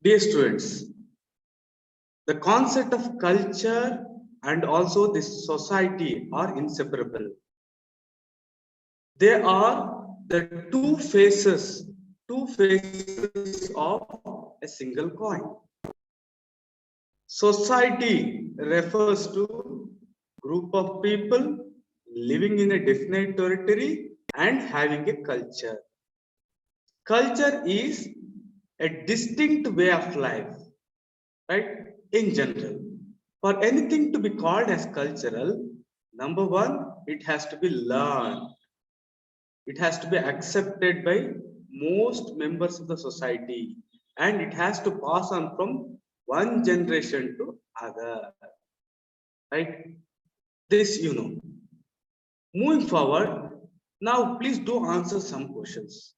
Dear students, the concept of culture and also this society are inseparable. They are the two faces of a single coin. Society refers to group of people living in a definite territory and having a culture. Culture is a distinct way of life, right? In general, for anything to be called as cultural, number one, it has to be learned. It has to be accepted by most members of the society, and it has to pass on from one generation to other, right? This you know. Moving forward, now please do answer some questions.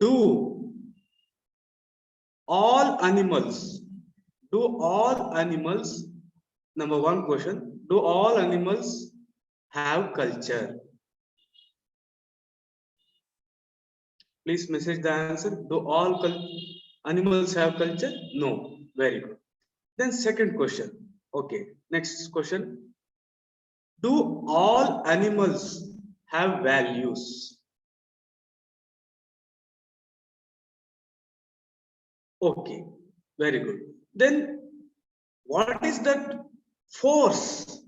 Do all animals, number one question, do all animals have culture? Please message the answer. Do all animals have culture? No. Very good. Then second question. Okay. Next question. Do all animals have values? Okay. Very good. Then what is that force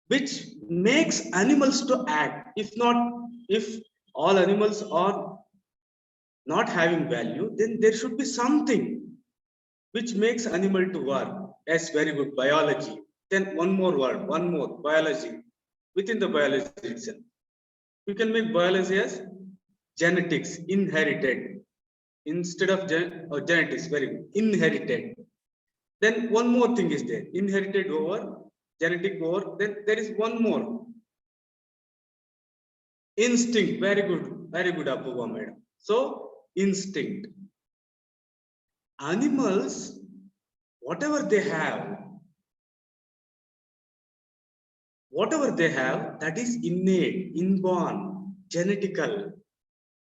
which makes animals to act? If all animals are not having value, then there should be something which makes animal to work. Yes, very good. Biology. Then one more word, biology. Within the biology itself, you can make biology as genetics, inherited. Instead of genetics, very good. Inherited. Then one more thing is there. Inherited over, genetic over. Then there is one more. Instinct. Very good. Very good, Apuva madam. So, instinct. Animals, whatever they have, that is innate, inborn, genetical,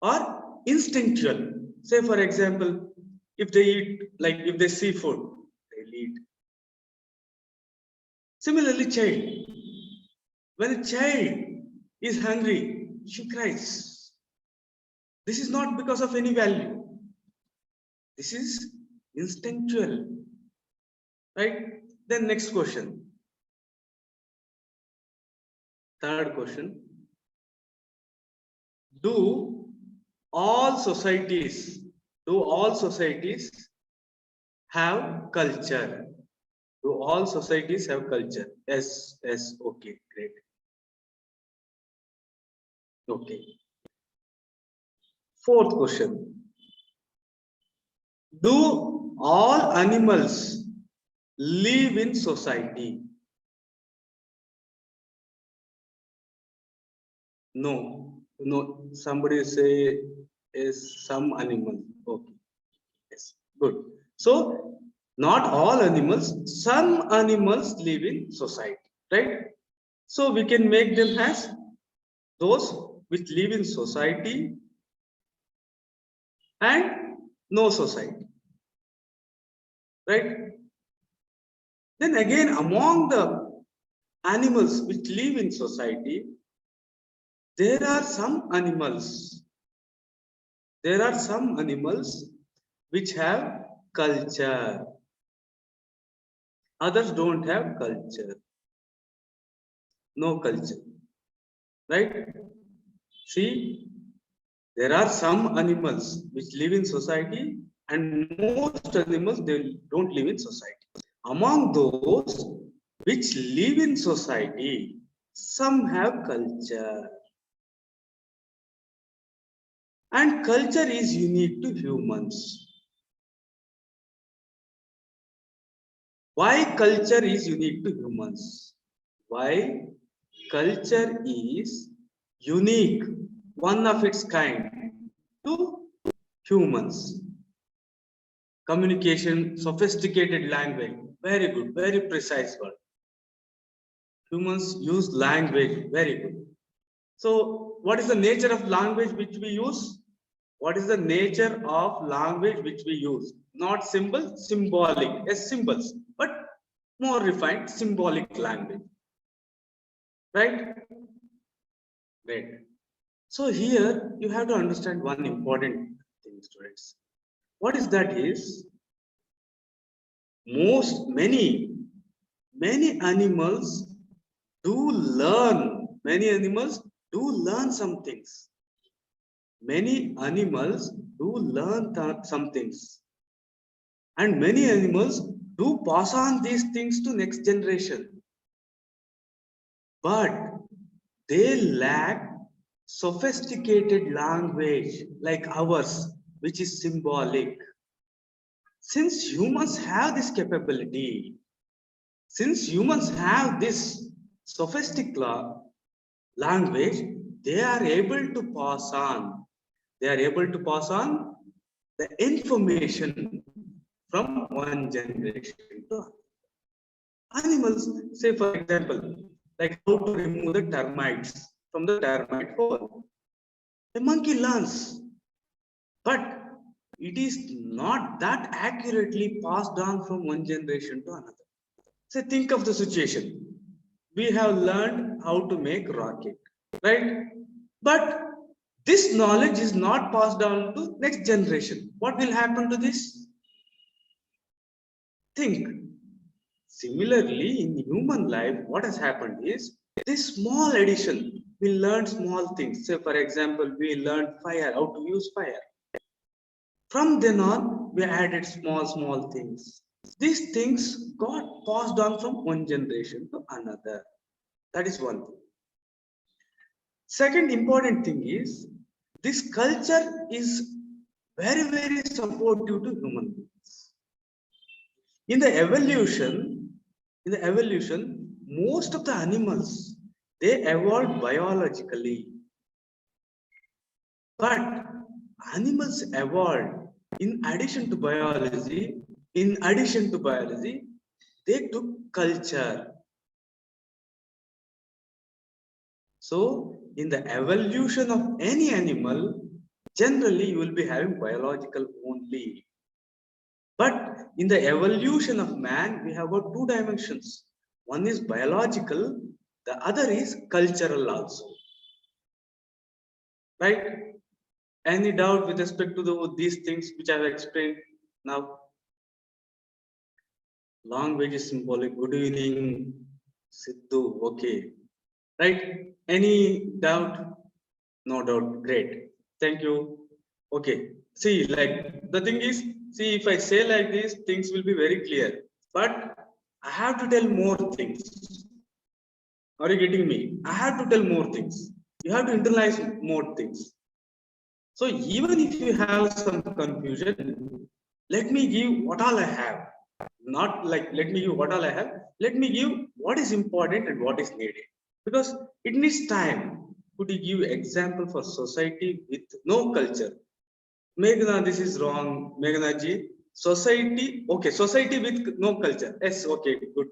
or instinctual. Say, for example, if they eat, like if they see food, they'll eat. Similarly, child. When a child is hungry, she cries. This is not because of any value. This is instinctual. Right? Then next question. Third question. Do all societies have culture? Do all societies have culture? Yes, yes, okay, great. Okay. Fourth question. Do all animals live in society? No. No. Somebody say is some animal. Okay. Yes. Good. So not all animals, some animals live in society, right? So we can make them as those which live in society and no society, right? Then again, among the animals which live in society, there are some animals which have culture. Others don't have culture. No culture. Right? See, there are some animals which live in society, and most animals they don't live in society. Among those which live in society, some have culture. And culture is unique to humans. Why culture is unique to humans? Why culture is unique, one of its kind to humans? Communication, sophisticated language, very good, very precise word. Humans use language, very good. So what is the nature of language which we use? What is the nature of language which we use? Not symbol, symbolic. Yes, symbols, but more refined symbolic language. Right? Great. So here you have to understand one important thing, students. What is that is many animals do learn. Many animals do learn some things. Many animals do learn some things. And many animals do pass on these things to next generation. But they lack sophisticated language like ours, which is symbolic. Since humans have this capability, since humans have this sophisticated language, they are able to pass on. They are able to pass on the information from one generation to another. Animals, say for example, like how to remove the termites from the termite hole. A monkey learns, but it is not that accurately passed on from one generation to another. Say, think of the situation. We have learned how to make rocket, right? But this knowledge is not passed down to next generation. What will happen to this? Think. Similarly, in human life, what has happened is this small addition. We learn small things. Say, for example, we learned fire, how to use fire. From then on, we added small things. These things got passed on from one generation to another. That is one thing. Second important thing is this culture is very supportive to human beings. In the evolution, most of the animals they evolved biologically, but animals evolved in addition to biology. They took culture. So, in the evolution of any animal, generally you will be having biological only. But in the evolution of man, we have got two dimensions. One is biological, the other is cultural also. Right? Any doubt with respect to these things which I have explained now? Language is symbolic. Good evening, Sidhu. Okay. Right? Any doubt? No doubt. Great. Thank you. Okay. See, like the thing is, see, if I say like this, things will be very clear. But I have to tell more things. Are you getting me? I have to tell more things. You have to internalize more things. So even if you have some confusion, let me give what all I have. Not like let me give what all I have. Let me give what is important and what is needed. Because it needs time. Could you give example for society with no culture? Meghna, this is wrong. Meghna ji, society, okay, society with no culture. Yes, okay, good.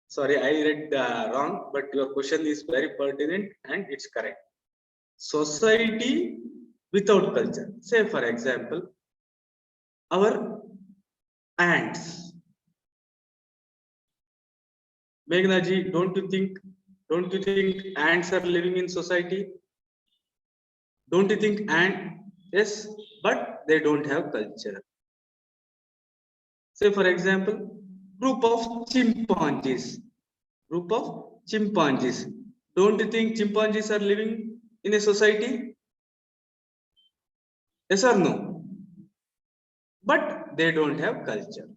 Sorry, I read wrong, but your question is very pertinent and it's correct. Society without culture. Say, for example, our ants. Meghna ji, don't you think ants are living in society? Don't you think yes, but they don't have culture. Say, for example, group of chimpanzees. Don't you think chimpanzees are living in a society? Yes or no? But they don't have culture.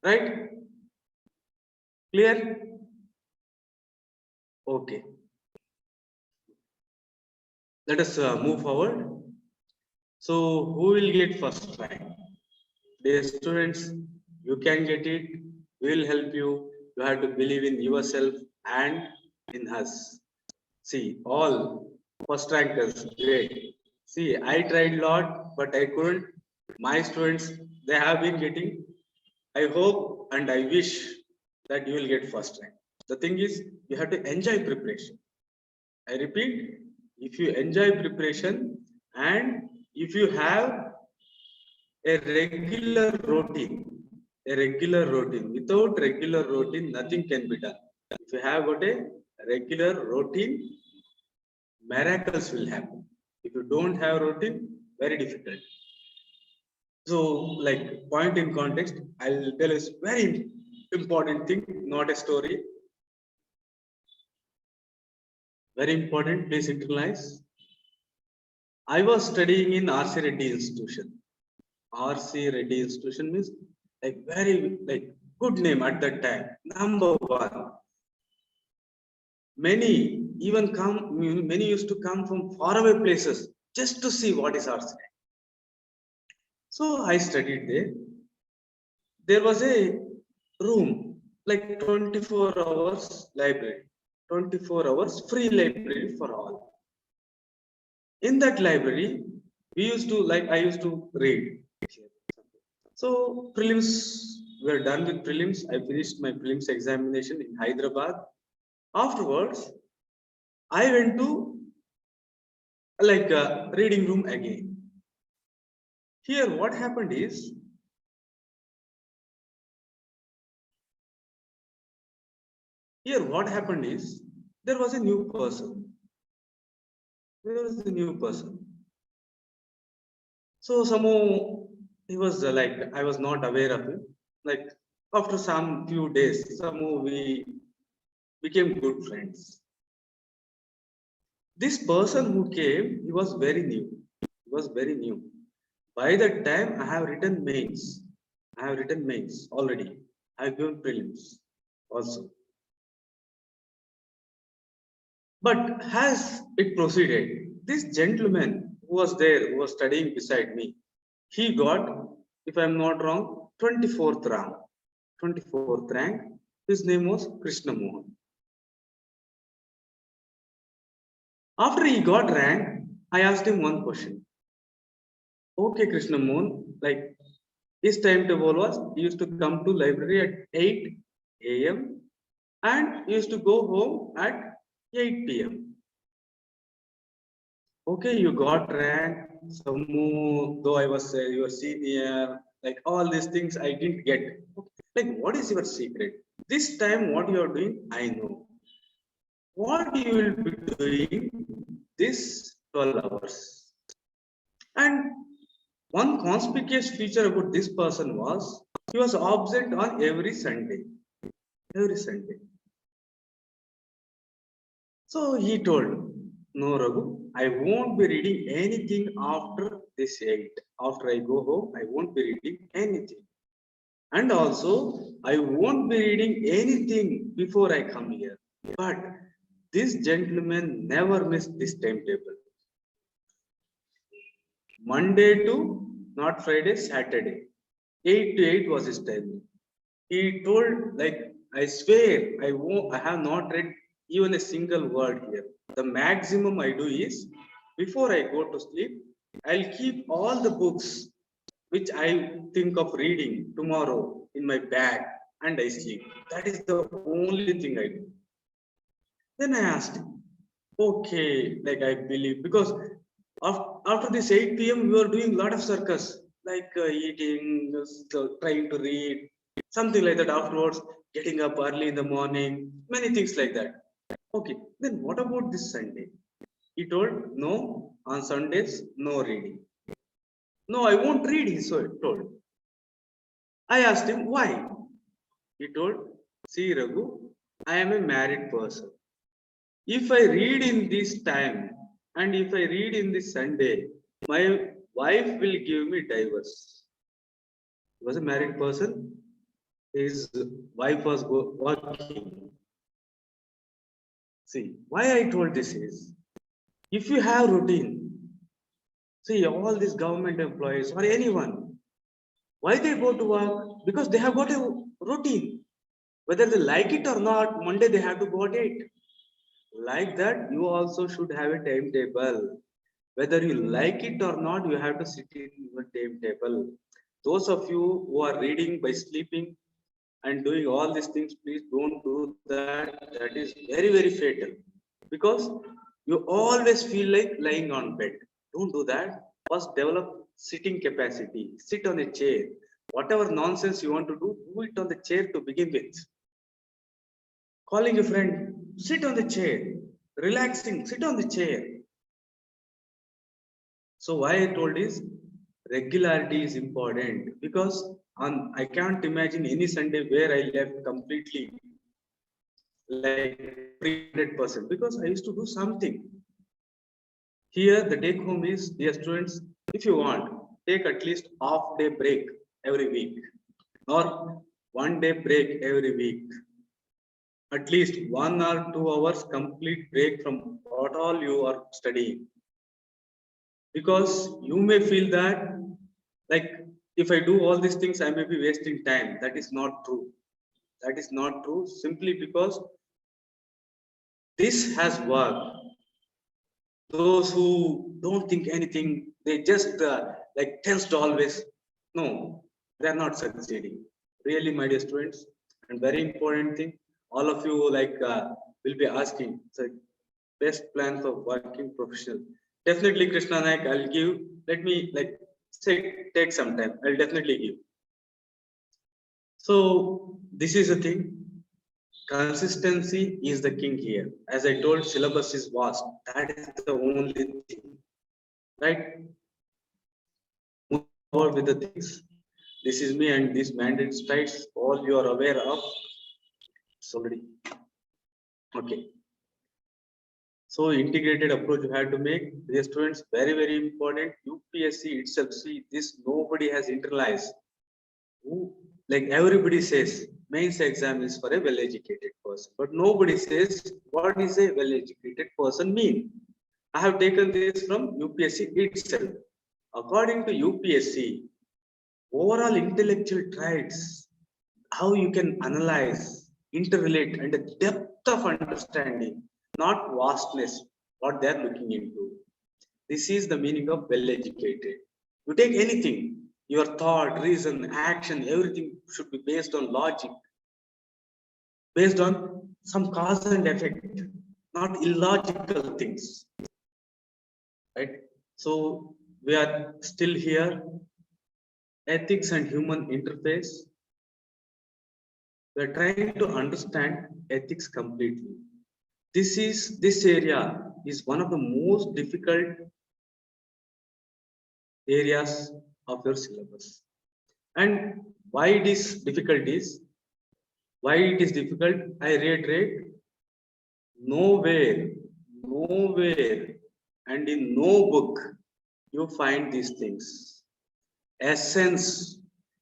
Right? Clear? Okay. Let us move forward. So, who will get first rank? Dear students, you can get it. We will help you. You have to believe in yourself and in us. See, all first rankers, great. See, I tried a lot, but I couldn't. My students, they have been getting. I hope and I wish that you will get first rank. The thing is, you have to enjoy preparation. I repeat, if you enjoy preparation and if you have a regular routine, without regular routine, nothing can be done. If you have got a regular routine, miracles will happen. If you don't have routine, very difficult. So, like, point in context, I'll tell us very important thing, not a story. Very important, please internalize. I was studying in R.C. Reddy Institution. R.C. Reddy Institution means like very like good name at that time. Number one. Many used to come from faraway places just to see what is R.C. So I studied there. There was a room like 24 hours library, 24 hours free library for all. In that library, I used to read. So prelims were done with prelims. I finished my prelims examination in Hyderabad. Afterwards, I went to like a reading room again. Here, what happened is, there was a new person. So somehow he was like, I was not aware of him. Like after some few days, somehow we became good friends. This person who came, he was very new. By that time, I have written mains already. I have given prelims also. But as it proceeded, this gentleman who was there, who was studying beside me, he got, if I'm not wrong, 24th rank. 24th rank. His name was Krishna Mohan. After he got rank, I asked him one question. Okay, Krishna Mohan, like his timetable was, he used to come to library at 8 a.m. and he used to go home at 8 p.m. Okay, you got rank. Though I was your senior, like all these things I didn't get. Like, what is your secret? This time, what you are doing, I know. What you will be doing this 12 hours. And one conspicuous feature about this person was he was absent on every Sunday. So he told, no, Raghu, I won't be reading anything after this 8. After I go home, I won't be reading anything. And also, I won't be reading anything before I come here. But this gentleman never missed this timetable. Monday to, not Friday, Saturday. 8 to 8 was his time. He told, like, I swear, I have not read even a single word here. The maximum I do is, before I go to sleep, I'll keep all the books which I think of reading tomorrow in my bag and I sleep. That is the only thing I do. Then I asked him, okay, like I believe, because after this 8 p.m. we were doing a lot of circus, like eating, trying to read, something like that. Afterwards, getting up early in the morning, many things like that. Okay, then what about this Sunday? He told, no, on Sundays, no reading. No, I won't read, he told. I asked him, why? He told, see, Raghu, I am a married person. If I read in this time and if I read in this Sunday, my wife will give me divorce. He was a married person. His wife was working. See, why I told this is, if you have routine, see all these government employees or anyone, why they go to work? Because they have got a routine. Whether they like it or not, Monday they have to go at 8. Like that, you also should have a timetable. Whether you like it or not, you have to sit in your timetable. Those of you who are reading by sleeping and doing all these things, please don't do that. That is very, very fatal. Because you always feel like lying on bed. Don't do that. First, develop sitting capacity. Sit on a chair. Whatever nonsense you want to do it on the chair to begin with. Calling a friend, sit on the chair. Relaxing, sit on the chair. So why I told is regularity is important, because I can't imagine any Sunday where I left completely like 300%, because I used to do something. Here the take home is, dear students, if you want, take at least half day break every week or 1 day break every week. At least 1 or 2 hours complete break from what all you are studying. Because you may feel that, like, if I do all these things, I may be wasting time. That is not true. That is not true, simply because this has worked. Those who don't think anything, they just like tends to always, no, they are not succeeding. Really, my dear students, and very important thing, all of you will be asking, so best plan for working professional. Definitely, Krishna Naik, I'll give. Let me take some time. I'll definitely give. So this is the thing. Consistency is the king here. As I told, syllabus is vast. That is the only thing, right? Move forward with the things. This is me, and these mandate states, all you are aware of. It's already okay. So integrated approach you have to make. Dear students, very, very important. UPSC itself, see this, nobody has internalized. Like everybody says, mains exam is for a well-educated person, but nobody says what is a well-educated person mean. I have taken this from UPSC itself. According to UPSC, overall intellectual traits, how you can analyze, interrelate, and the depth of understanding, not vastness, what they are looking into. This is the meaning of well-educated. You take anything, your thought, reason, action, everything should be based on logic, based on some cause and effect, not illogical things. Right? So we are still here. Ethics and human interface. We are trying to understand ethics completely. This area is one of the most difficult areas of your syllabus. And why it is difficult is, I reiterate, nowhere, and in no book you find these things. Essence,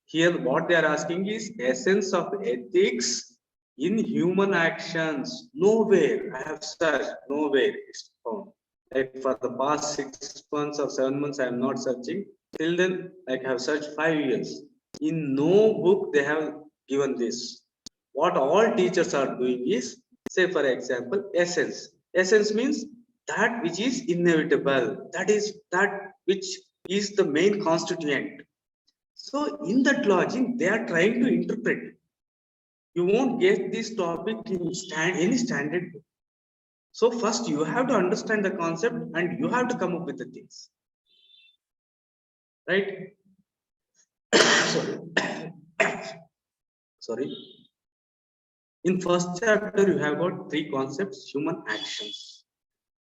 here what they are asking is essence of ethics in human actions. Nowhere, I have searched, nowhere it's found. Like for the past 6 months or 7 months, I am not searching. Till then, like I have searched 5 years. In no book they have given this. What all teachers are doing is, say for example, essence. Essence means that which is inevitable. That is that which is the main constituent. So in that logic, they are trying to interpret. You won't get this topic in any standard book. So first you have to understand the concept and you have to come up with the things. Right? Sorry. Sorry. In first chapter, you have got 3 concepts: human actions,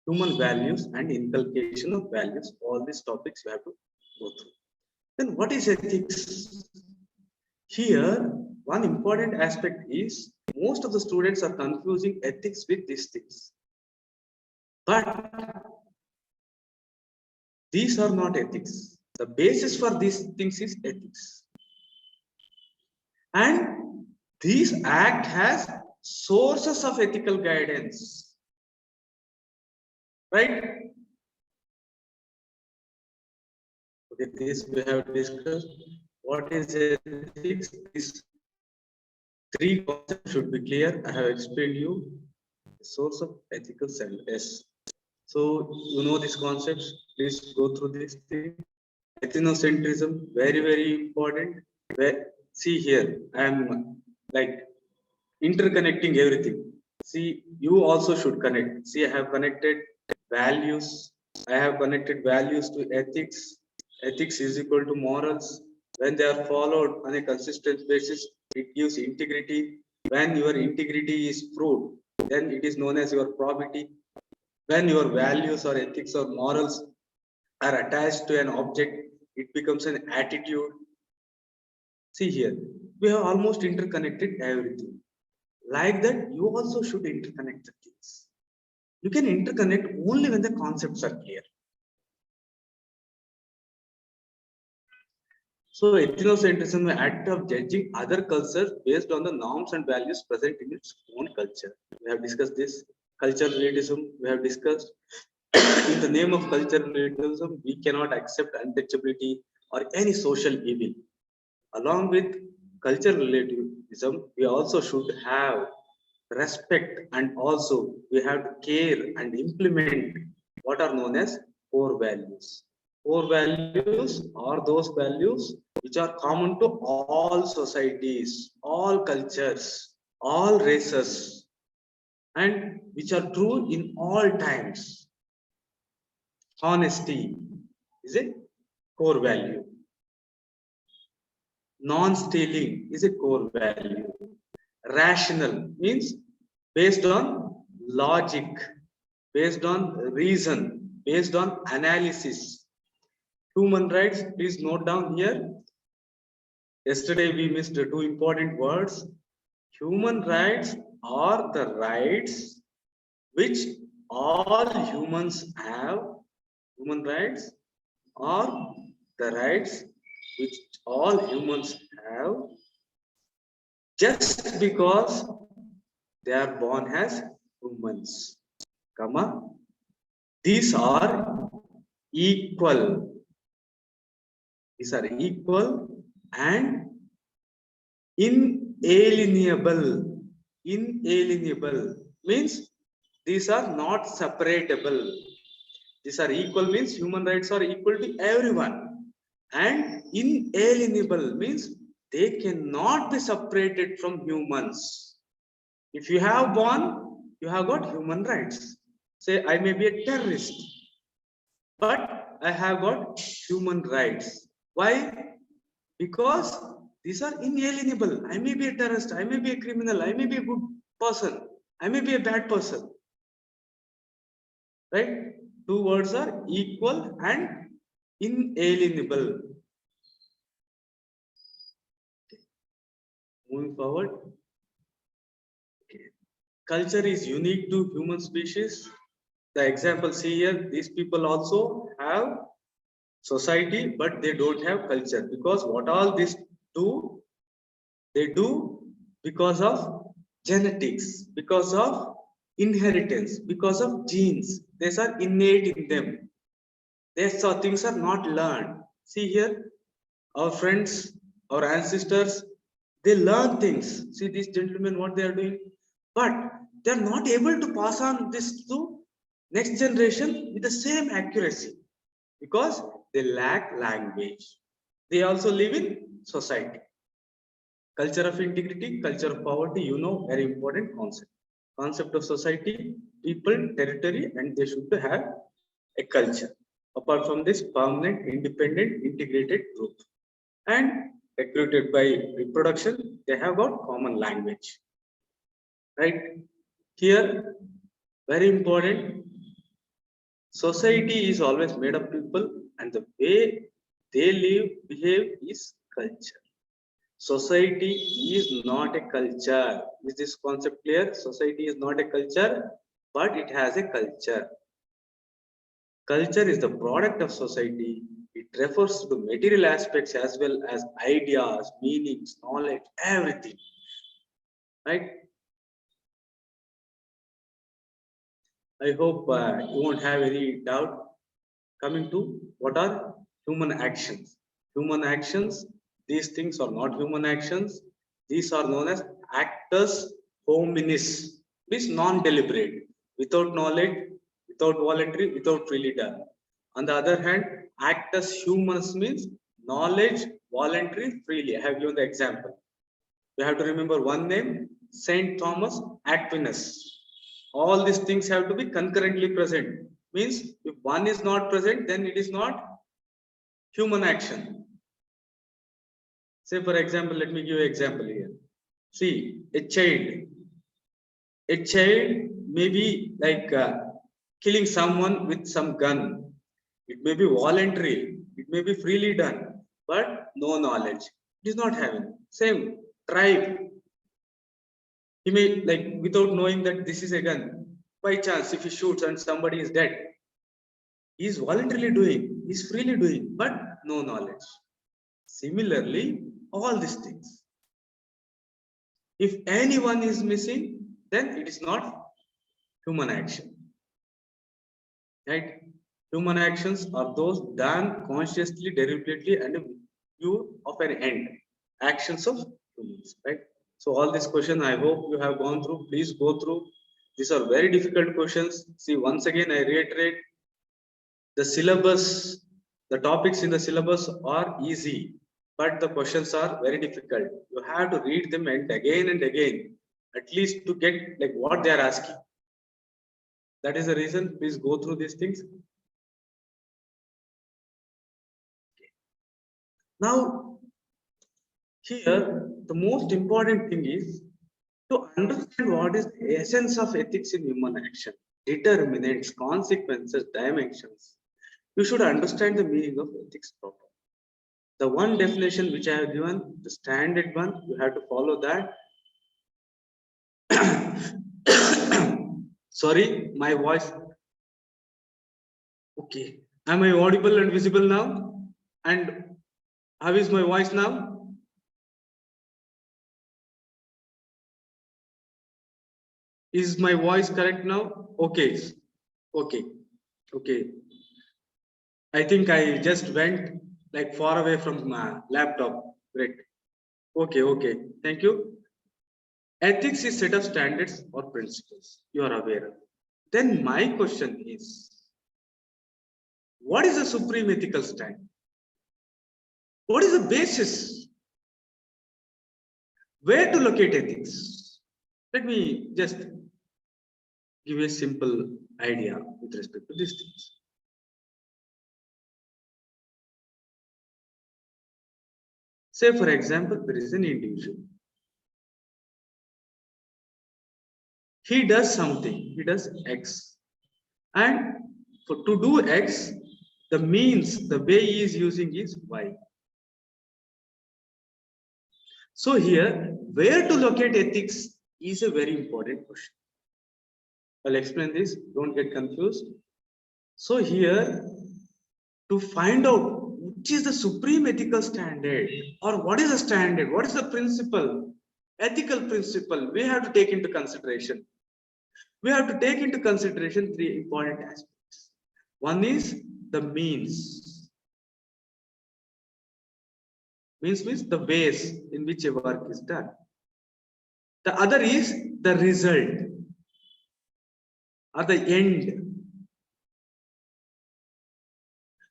human values, and inculcation of values. All these topics you have to go through. Then what is ethics? Here, one important aspect is most of the students are confusing ethics with these things. But these are not ethics. The basis for these things is ethics. And this act has sources of ethical guidance. Right? Okay, this we have discussed. What is ethics? These 3 concepts should be clear. I have explained you the source of ethical sense. So you know these concepts. Please go through this thing. Ethnocentrism, very, very important. See here, I am like interconnecting everything. See, you also should connect. See, I have connected values. I have connected values to ethics. Ethics is equal to morals. When they are followed on a consistent basis, it gives integrity. When your integrity is proved, then it is known as your probity. When your values or ethics or morals are attached to an object, it becomes an attitude. See here, we have almost interconnected everything. Like that, you also should interconnect the things. You can interconnect only when the concepts are clear. So ethnocentrism is the act of judging other cultures based on the norms and values present in its own culture. We have discussed this. Cultural relativism, we have discussed. In the name of cultural relativism, we cannot accept untouchability or any social evil. Along with cultural relativism, we also should have respect, and also we have to care and implement what are known as core values. Core values are those values which are common to all societies, all cultures, all races, and which are true in all times. Honesty is a core value. Non-stealing is a core value. Rational means based on logic, based on reason, based on analysis. Human rights, please note down here. Yesterday we missed two important words. Human rights are the rights which all humans have. Human rights are the rights which all humans have just because they are born as humans, comma, these are equal. These are equal and inalienable. Inalienable means these are not separatable. These are equal means human rights are equal to everyone. And inalienable means they cannot be separated from humans. If you have born, you have got human rights. Say, I may be a terrorist, but I have got human rights. Why? Because these are inalienable. I may be a terrorist, I may be a criminal, I may be a good person, I may be a bad person. Right? Two words are equal and inalienable. Okay. Moving forward. Okay. Culture is unique to human species. The example see here, these people also have society, but they don't have culture, because what all this do, they do because of genetics, because of inheritance, because of genes. These are innate in them. These things are not learned. See here, our friends, our ancestors, they learn things. See these gentlemen, what they are doing, but they are not able to pass on this to next generation with the same accuracy because they lack language. They also live in society. Culture of integrity, culture of poverty, you know, very important concept. Concept of society, people, territory, and they should have a culture. Apart from this, permanent, independent, integrated group. And recruited by reproduction, they have got common language. Right? Here, very important, society is always made of people, and the way they live, behave is culture. Society is not a culture. Is this concept clear? Society is not a culture, but it has a culture. Culture is the product of society. It refers to the material aspects as well as ideas, meanings, knowledge, everything. Right? I hope you won't have any doubt. Coming to what are human actions? Human actions, these things are not human actions. These are known as actus hominis, means non-deliberate, without knowledge, without voluntary, without freely done. On the other hand, actus humanus means knowledge, voluntary, freely. I have given the example. You have to remember one name, Saint Thomas Aquinas. All these things have to be concurrently present. Means if one is not present, then it is not human action. Say, for example, let me give you an example here. See, a child may be like killing someone with some gun. It may be voluntary, it may be freely done, but no knowledge. It is not having. Same tribe. He may, like, without knowing that this is a gun. By chance, if he shoots and somebody is dead, he is voluntarily doing, he is freely doing, but no knowledge. Similarly, all these things. If anyone is missing, then it is not human action. Right? Human actions are those done consciously, deliberately, and in view of an end. Actions of humans. Right? So all these questions, I hope you have gone through. Please go through. These are very difficult questions. See, once again, I reiterate, the syllabus, the topics in the syllabus are easy, but the questions are very difficult. You have to read them and again, at least to get like what they are asking. That is the reason. Please go through these things. Now, here the most important thing is to understand what is the essence of ethics in human action, determinants, consequences, dimensions. You should understand the meaning of ethics properly. The one definition which I have given, the standard one, you have to follow that. Sorry, my voice. Okay. Am I audible and visible now? And how is my voice now? Is my voice correct now? Okay. Okay. Okay. I think I just went like far away from my laptop. Great. Okay. Okay. Thank you. Ethics is set of standards or principles. You are aware of. Then my question is, what is the supreme ethical standard? What is the basis? Where to locate ethics? Let me just give you a simple idea with respect to these things. Say, for example, there is an individual. He does something, he does X. And to do X, the means, the way he is using is Y. So here, where to locate ethics is a very important question. I'll explain this, don't get confused. So here, to find out which is the supreme ethical standard, or what is the standard, what is the principle, ethical principle, we have to take into consideration. We have to take into consideration three important aspects. One is the means. Means the ways in which a work is done. The other is the result or the end.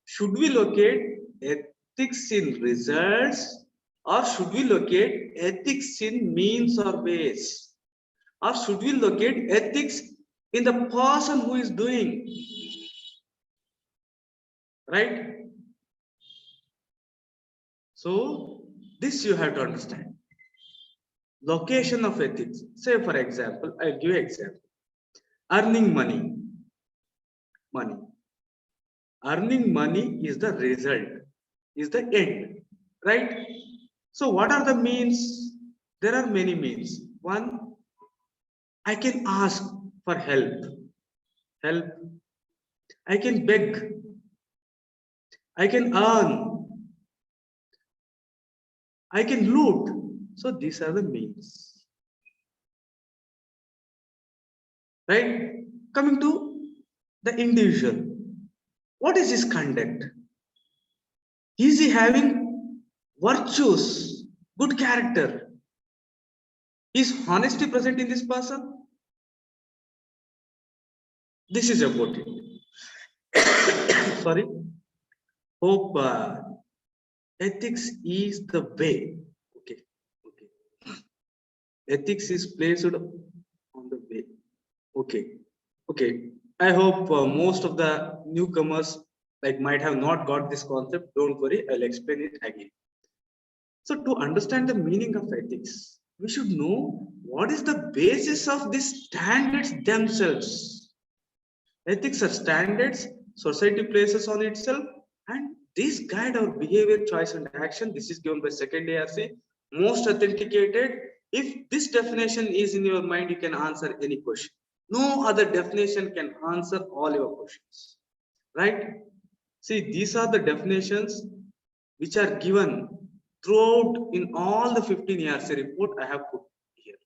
Should we locate ethics in results, or should we locate ethics in means or ways? Or should we locate ethics in the person who is doing? Right? So, this you have to understand. Location of ethics. Say, for example, I'll give you an example. Earning money. Money. Earning money is the result, is the end. Right? So, what are the means? There are many means. One, I can ask for help. Help. I can beg. I can earn. I can loot. So these are the means. Right? Coming to the individual. What is his conduct? Is he having virtues, good character? Is honesty present in this person? This is about it. Sorry. Hope ethics is the way. Okay. Okay. Ethics is placed on the way. Okay. Okay. I hope most of the newcomers like might have not got this concept, don't worry, I'll explain it again. So to understand the meaning of ethics, we should know what is the basis of these standards themselves. Ethics are standards society places on itself, and these guide our behavior, choice, and action. This is given by second ARC, most authenticated. If this definition is in your mind, you can answer any question. No other definition can answer all your questions, right? See, these are the definitions which are given throughout in all the 15 ARC report I have put here.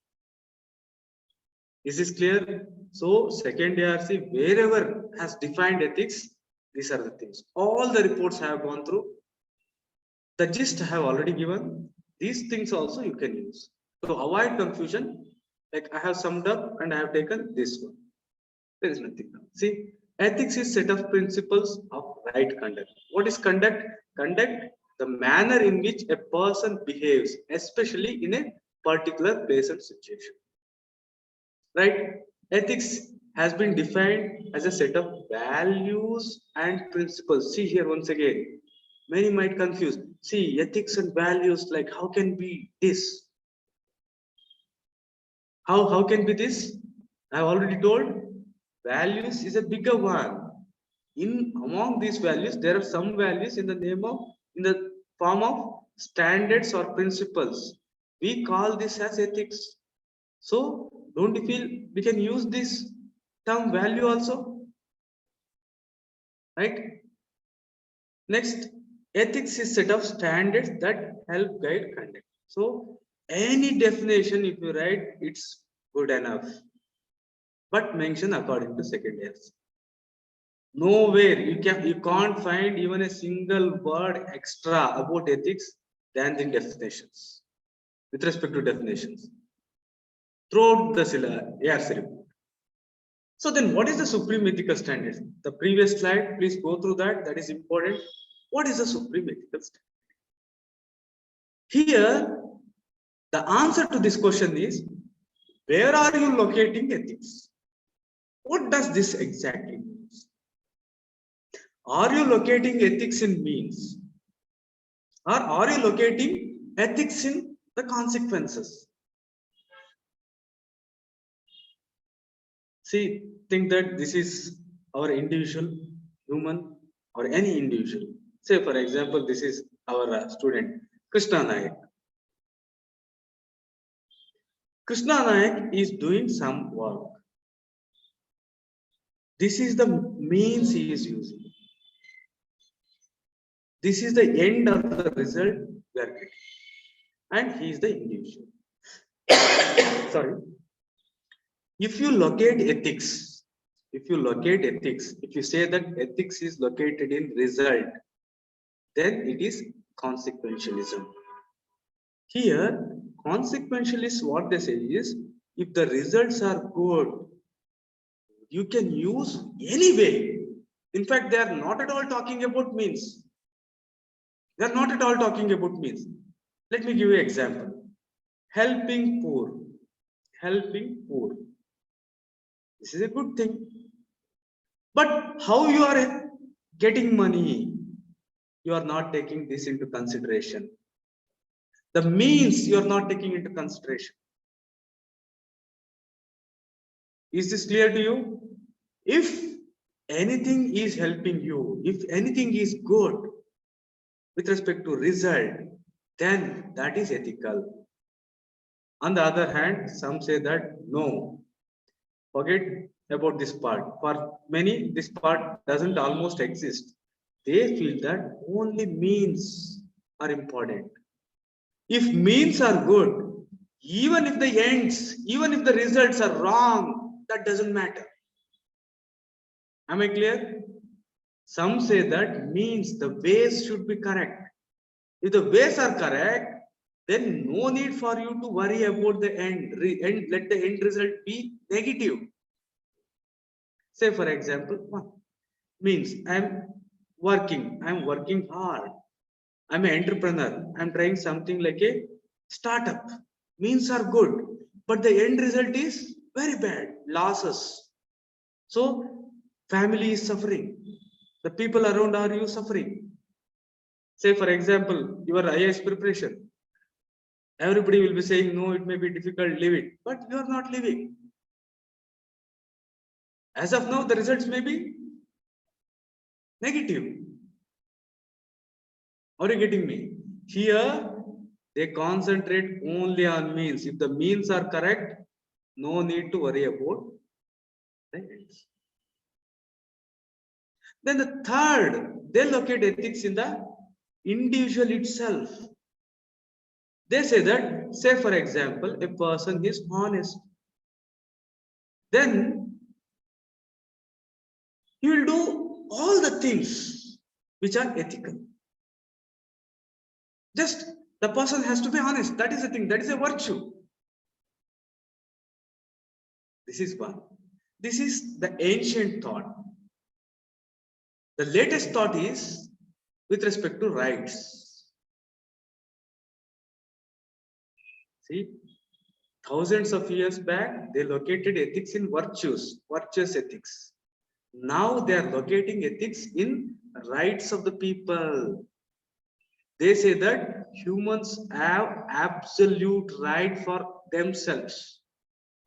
Is this clear? So second ARC, wherever has defined ethics, these are the things. All the reports I have gone through. The gist I have already given. These things also you can use. To avoid confusion, like I have summed up and I have taken this one. There is nothing now. See, ethics is set of principles of right conduct. What is conduct? Conduct, the manner in which a person behaves, especially in a particular place and situation. Right? Ethics has been defined as a set of values and principles. See here once again, many might confuse. See, ethics and values, like how can be this? How can be this? I have already told, values is a bigger one. In among these values, there are some values in the form of standards or principles. We call this as ethics. So don't you feel we can use this term value also? Right? Next, ethics is set of standards that help guide conduct. So any definition, if you write, it's good enough. But mention according to second ARC. Nowhere you can't find even a single word extra about ethics than in definitions. With respect to definitions. Throughout the ARC report. So then what is the supreme ethical standard? The previous slide, please go through that. That is important. What is the supreme ethical standard? Here, the answer to this question is, where are you locating ethics? What does this exactly mean? Are you locating ethics in means? Or are you locating ethics in the consequences? See, think that this is our individual, human, or any individual. Say, for example, this is our student, Krishna Nayak. Krishna Nayak is doing some work. This is the means he is using. This is the end of the result we are getting. And he is the individual. Sorry. If you locate ethics, if you say that ethics is located in result, then it is consequentialism. Here, consequentialists, what they say is, if the results are good, you can use any way. In fact, they are not at all talking about means. They are not at all talking about means. Let me give you an example. Helping poor. Helping poor. This is a good thing. But how you are getting money, you are not taking this into consideration. The means you are not taking into consideration. Is this clear to you? If anything is helping you, if anything is good with respect to result, then that is ethical. On the other hand, some say that no, forget about this part. For many, this part doesn't almost exist. They feel that only means are important. If means are good, even if the ends, even if the results are wrong, that doesn't matter. Am I clear? Some say that means the ways should be correct. If the ways are correct, then no need for you to worry about the end. Let the end result be negative. Say for example, means I'm working hard. I'm an entrepreneur. I'm trying something like a startup. Means are good, but the end result is very bad, losses. So family is suffering. The people around are you suffering. Say, for example, your IAS preparation. Everybody will be saying, no, it may be difficult, leave it. But you are not living. As of now, the results may be negative. Are you getting me? Here, they concentrate only on means. If the means are correct, no need to worry about the ends. Then the third, they locate ethics in the individual itself. They say that, say for example, a person is honest. Then he will do all the things which are ethical. Just the person has to be honest. That is the thing. That is a virtue. This is one. This is the ancient thought. The latest thought is with respect to rights. See, thousands of years back, they located ethics in virtues, virtuous ethics. Now they are locating ethics in rights of the people. They say that humans have absolute right for themselves.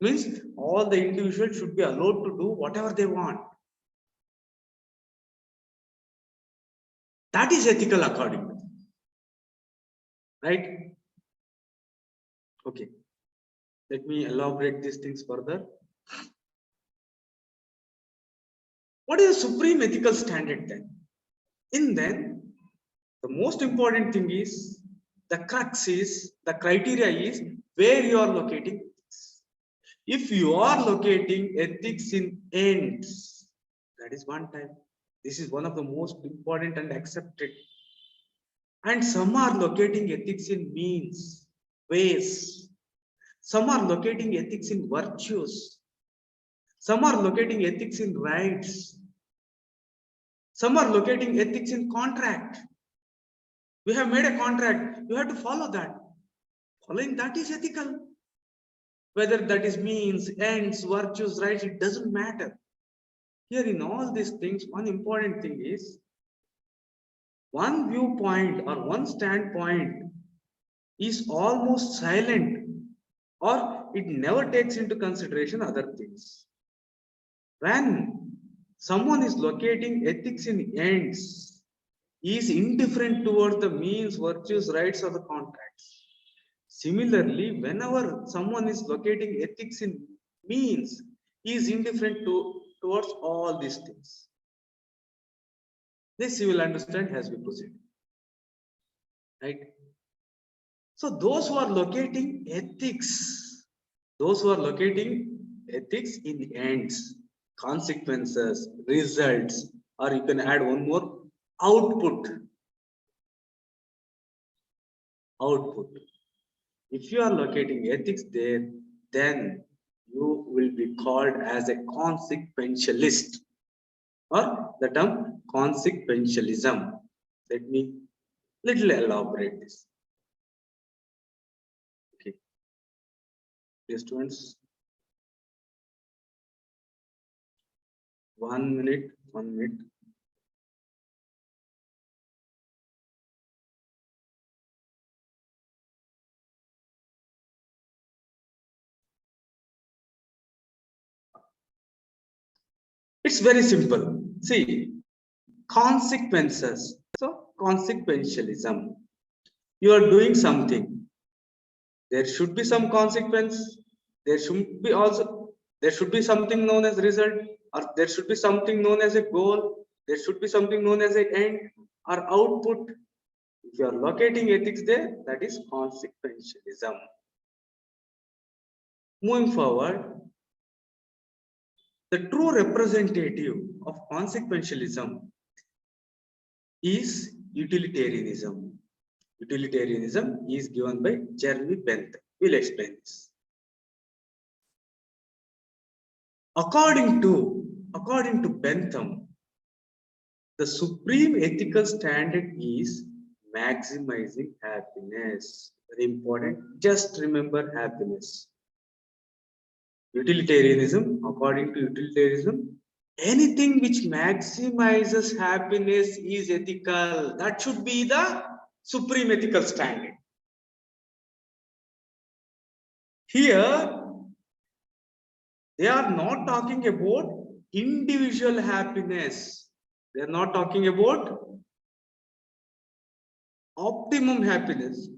Means all the individuals should be allowed to do whatever they want. That is ethical according to them. Right? Okay. Let me elaborate these things further. What is the supreme ethical standard then? Then, the most important thing is, the crux is, the criteria is where you are locating ethics. If you are locating ethics in ends, that is one type. This is one of the most important and accepted. And some are locating ethics in means, ways. Some are locating ethics in virtues. Some are locating ethics in rights. Some are locating ethics in contract. We have made a contract. You have to follow that. Following that is ethical. Whether that is means, ends, virtues, rights, it doesn't matter. Here in all these things, one important thing is, one viewpoint or one standpoint is almost silent, or it never takes into consideration other things. When someone is locating ethics in ends, he is indifferent towards the means, virtues, rights, or the contracts. Similarly, whenever someone is locating ethics in means, he is indifferent towards all these things. This you will understand as we proceed. Right? So those who are locating ethics, in ends, consequences, results, or you can add one more, output. If you are locating ethics there, then you will be called as a consequentialist, or the term consequentialism. Let me little elaborate this. Okay, dear students, 1 minute. It's very simple. See, consequences. So, consequentialism. You are doing something. There should be some consequence. There should be something known as result, or there should be something known as a goal. There should be something known as an end or output. If you are locating ethics there, that is consequentialism. Moving forward, the true representative of consequentialism is utilitarianism. Utilitarianism is given by Jeremy Bentham. We'll explain this. According to Bentham, the supreme ethical standard is maximizing happiness. Very important. Just remember happiness. Utilitarianism, according to utilitarianism, anything which maximizes happiness is ethical. That should be the supreme ethical standard. Here, they are not talking about individual happiness. They are not talking about optimum happiness.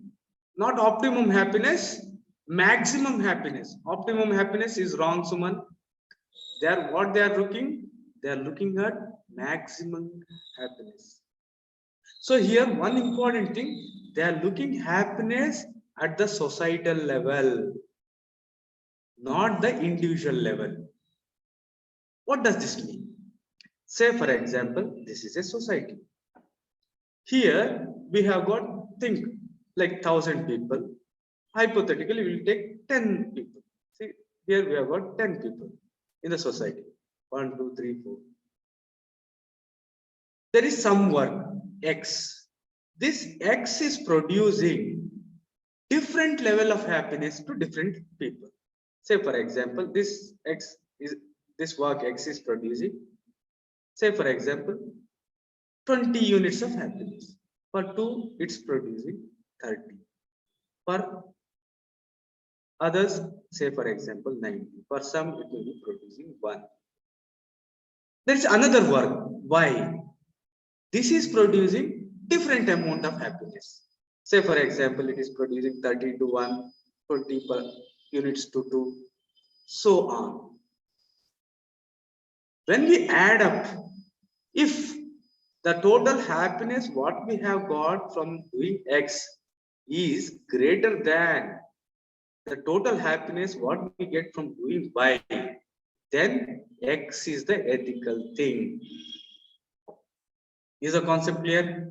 Not optimum happiness, maximum happiness. Optimum happiness is wrong, Suman. What they are looking? They are looking at maximum happiness. So here, one important thing, they are looking happiness at the societal level, not the individual level. What does this mean? Say, for example, this is a society. Here, we have got, think, like 1,000 people. Hypothetically, we will take 10 people. See, here we have got 10 people in the society. 1, 2, 3, 4. There is some work, X. This X is producing different level of happiness to different people. Say, for example, this work X is producing, say, for example, 20 units of happiness. For 2, it's producing 30. For others, say, for example, 90. For some, it will be producing 1. There is another work, Y. This is producing different amount of happiness. Say, for example, it is producing 30 to 1, 20 units to 2, so on. When we add up, if the total happiness what we have got from doing X is greater than the total happiness what we get from doing Y, then X is the ethical thing. Is the concept clear?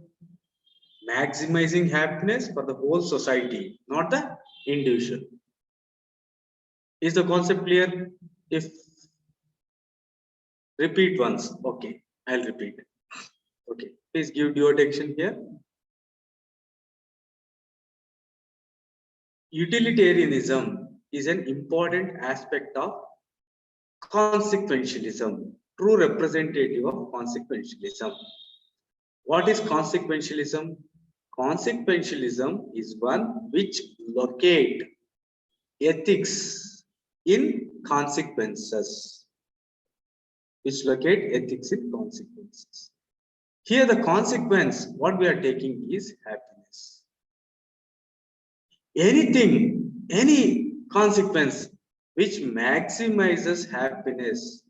Maximizing happiness for the whole society, not the individual. Is the concept clear? If repeat once, okay, I'll repeat. Okay, please give due attention here. Utilitarianism is an important aspect of consequentialism, true representative of consequentialism. What is consequentialism? Consequentialism is one which locate ethics in consequences. Which locate ethics in consequences. Here the consequence, what we are taking is happiness. Anything, any consequence which maximizes happiness,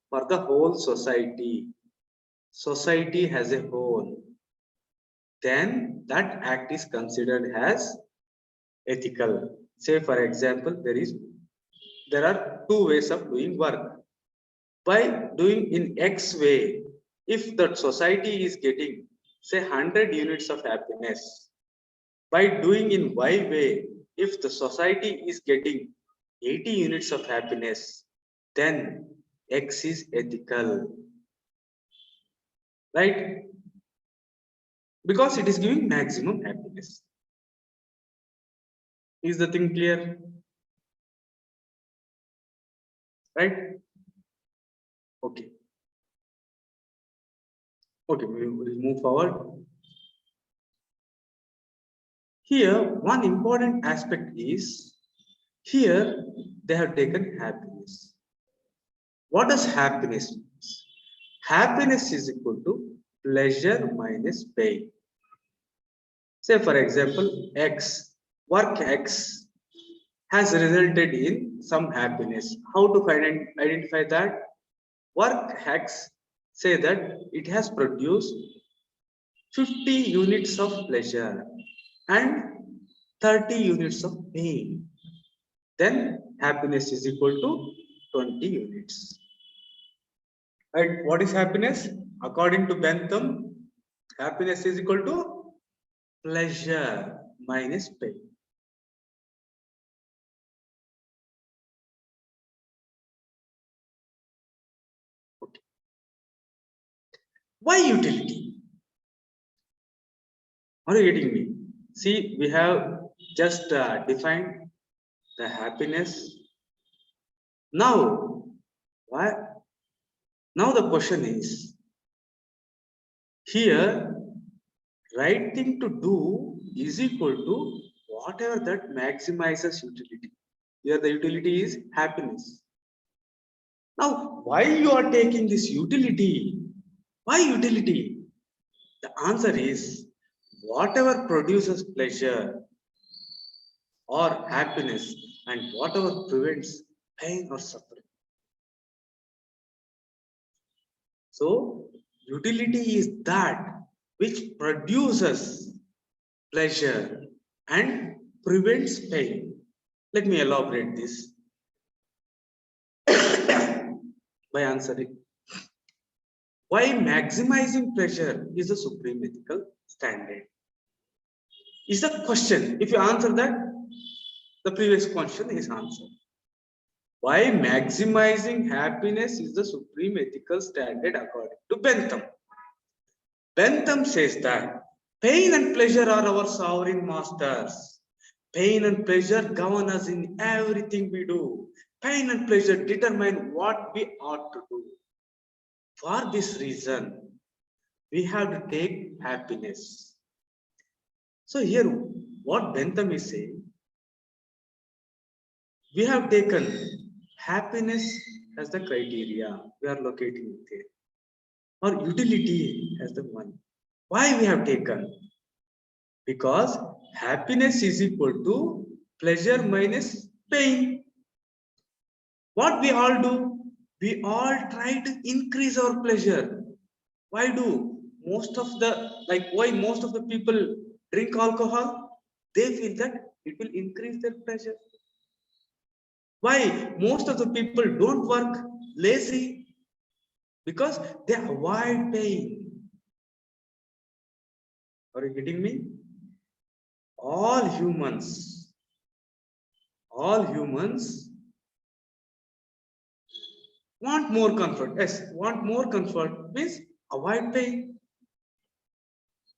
for the whole society as a whole, then that act is considered as ethical. Say, for example, there are 2 ways of doing work. By doing in X way, if the society is getting, say, 100 units of happiness, by doing in Y way, if the society is getting 80 units of happiness, then X is ethical. Right? Because it is giving maximum happiness. Is the thing clear? Right? Okay. Okay, we will move forward. Here, one important aspect is, here they have taken happiness. What does happiness mean? Happiness is equal to pleasure minus pain. Say, for example, work X has resulted in some happiness. How to identify that? Work X, say that it has produced 50 units of pleasure and 30 units of pain. Then happiness is equal to 20 units. Right? What is happiness? According to Bentham, happiness is equal to pleasure minus pain. Okay. Why utility? Are you getting me? See, we have just defined the happiness Now, why? Now the question is, here, right thing to do is equal to whatever that maximizes utility. Here the utility is happiness. Now, why you are taking this utility? Why utility? The answer is whatever produces pleasure or happiness and whatever prevents pain or suffering. So, utility is that which produces pleasure and prevents pain. Let me elaborate this by answering why maximizing pleasure is a supreme ethical standard. Is the question. If you answer that, the previous question is answered. Why maximizing happiness is the supreme ethical standard according to Bentham. Bentham says that pain and pleasure are our sovereign masters. Pain and pleasure govern us in everything we do. Pain and pleasure determine what we ought to do. For this reason, we have to take happiness. So here, what Bentham is saying, we have taken happiness as the criteria. We are locating it there. Or utility as the one. Why we have taken? Because happiness is equal to pleasure minus pain. What we all do? We all try to increase our pleasure. Why do? Most of the, why most of the people drink alcohol? They feel that it will increase their pleasure. Why most of the people don't work lazy? Because they avoid pain. Are you getting me? All humans want more comfort. Yes, want more comfort means avoid pain.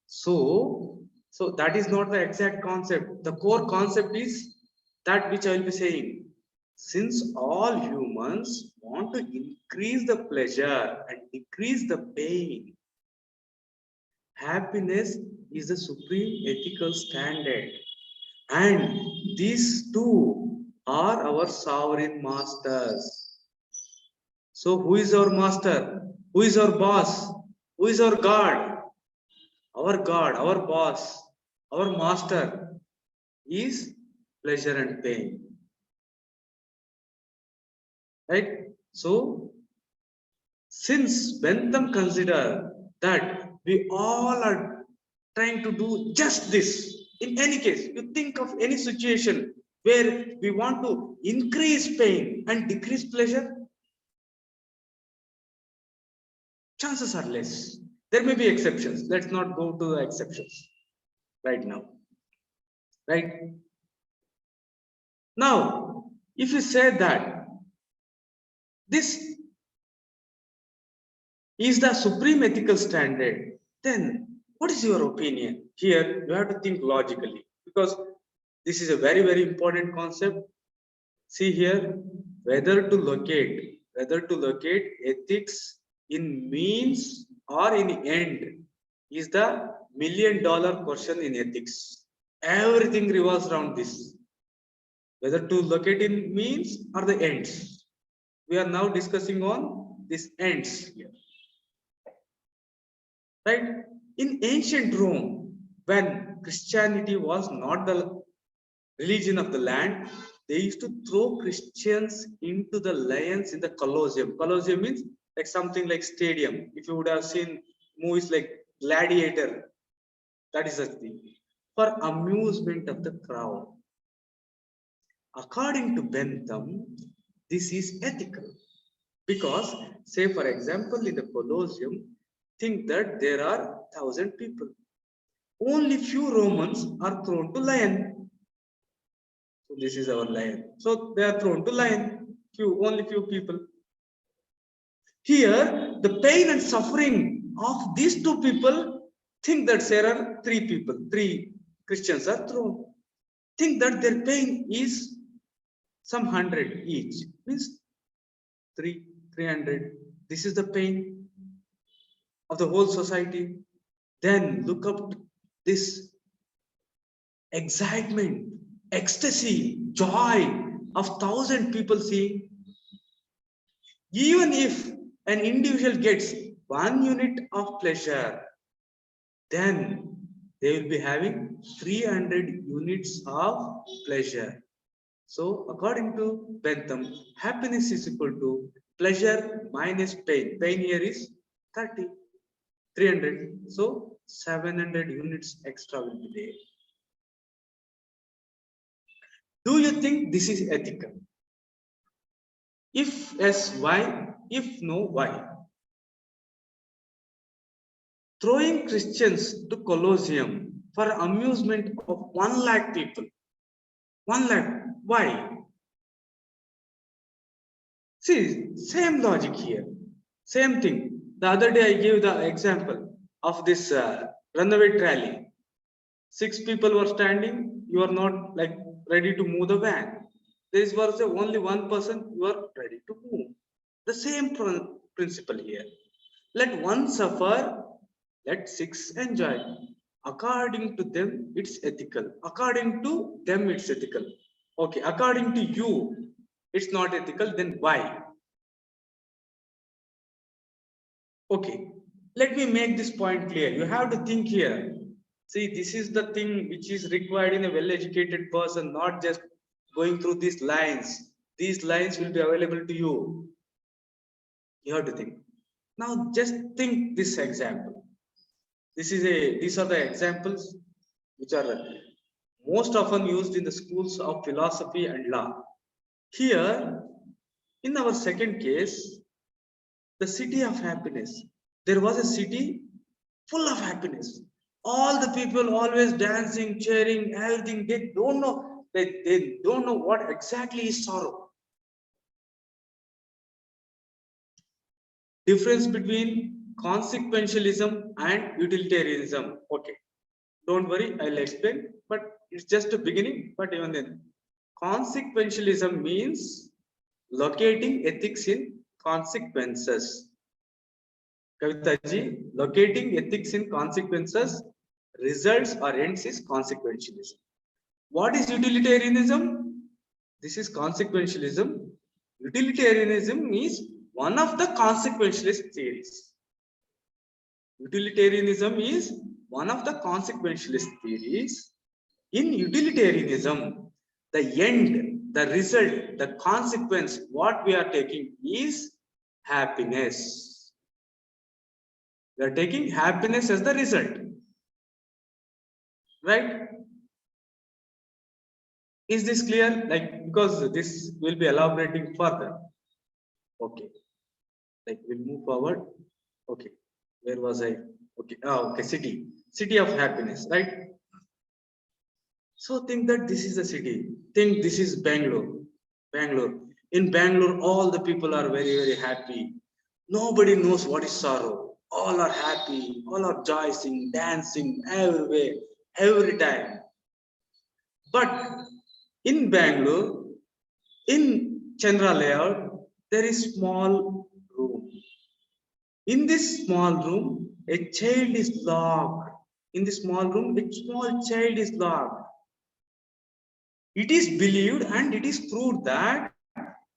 So that is not the exact concept. The core concept is that which I will be saying. Since all humans want to increase the pleasure and decrease the pain, happiness is the supreme ethical standard. And these two are our sovereign masters. So who is our master? Who is our boss? Who is our God? Our God, our boss, our master is pleasure and pain. Right? So, since Bentham consider that we all are trying to do just this, in any case, you think of any situation where we want to increase pain and decrease pleasure, chances are less. There may be exceptions. Let's not go to the exceptions right now. Right? Now, if you say that this is the supreme ethical standard, then what is your opinion? Here, you have to think logically, because this is a very, very important concept. See here, whether to locate ethics in means or in end is the $1,000,000 question in ethics. Everything revolves around this. Whether to locate in means or the ends. We are now discussing on these ends here. Right? In ancient Rome, when Christianity was not the religion of the land, they used to throw Christians into the lions in the Colosseum. Colosseum means like something like stadium. If you would have seen movies like Gladiator, that is a thing. For amusement of the crowd. According to Bentham, this is ethical. Because, say for example, in the Colosseum, think that there are 1,000 people. Only few Romans are thrown to lion. So this is our lion. So they are thrown to lion. Only few people. Here, the pain and suffering of these two people, think that there are 3 people, 3 Christians are thrown. Think that their pain is some 100 each. Means 300. This is the pain of the whole society. Then look up this excitement, ecstasy, joy of 1,000 people seeing. Even if an individual gets 1 unit of pleasure, then they will be having 300 units of pleasure. So according to Bentham, happiness is equal to pleasure minus pain. Pain here is 30, 300. So 700 units extra will be there. Do you think this is ethical? If yes, why? If no, why? Throwing Christians to Colosseum for amusement of 1 lakh people. 1 lakh. Why? See, same logic here. Same thing. The other day I gave the example of this runaway rally. 6 people were standing. You are not like ready to move the van. There was only 1 person you are ready to move. The same principle here. Let 1 suffer, let 6 enjoy. According to them, it's ethical. According to them, it's ethical. Okay, according to you, it's not ethical, then why? Okay, let me make this point clear. You have to think here. See, this is the thing which is required in a well-educated person, not just going through these lines. These lines will be available to you. You have to think. Now, just think this example. These are the examples which are most often used in the schools of philosophy and law. Here, in our second case, the city of happiness. There was a city full of happiness. All the people always dancing, cheering, everything. They don't know. They don't know what exactly is sorrow. Difference between consequentialism and utilitarianism. Okay, don't worry, I'll explain. But it's just a beginning. But even then, consequentialism means locating ethics in consequences. Kavitaji, locating ethics in consequences, results or ends is consequentialism. What is utilitarianism? This is consequentialism. Utilitarianism is one of the consequentialist theories. Utilitarianism is one of the consequentialist theories. In utilitarianism, the end, the result, the consequence, what we are taking is happiness. We are taking happiness as the result. Right? Is this clear? Like, because this will be elaborating further. Okay. Like, we'll move forward. Okay. Where was I? Okay. Oh, okay. City of happiness, right? So think that this is the city. Think this is Bangalore. In Bangalore, all the people are very, very happy. Nobody knows what is sorrow. All are happy. All are joying, dancing everywhere, every time. But in Bangalore, in Chandra layout, there is small room. In this small room, a child is locked. In this small room, a small child is locked. It is believed and it is proved that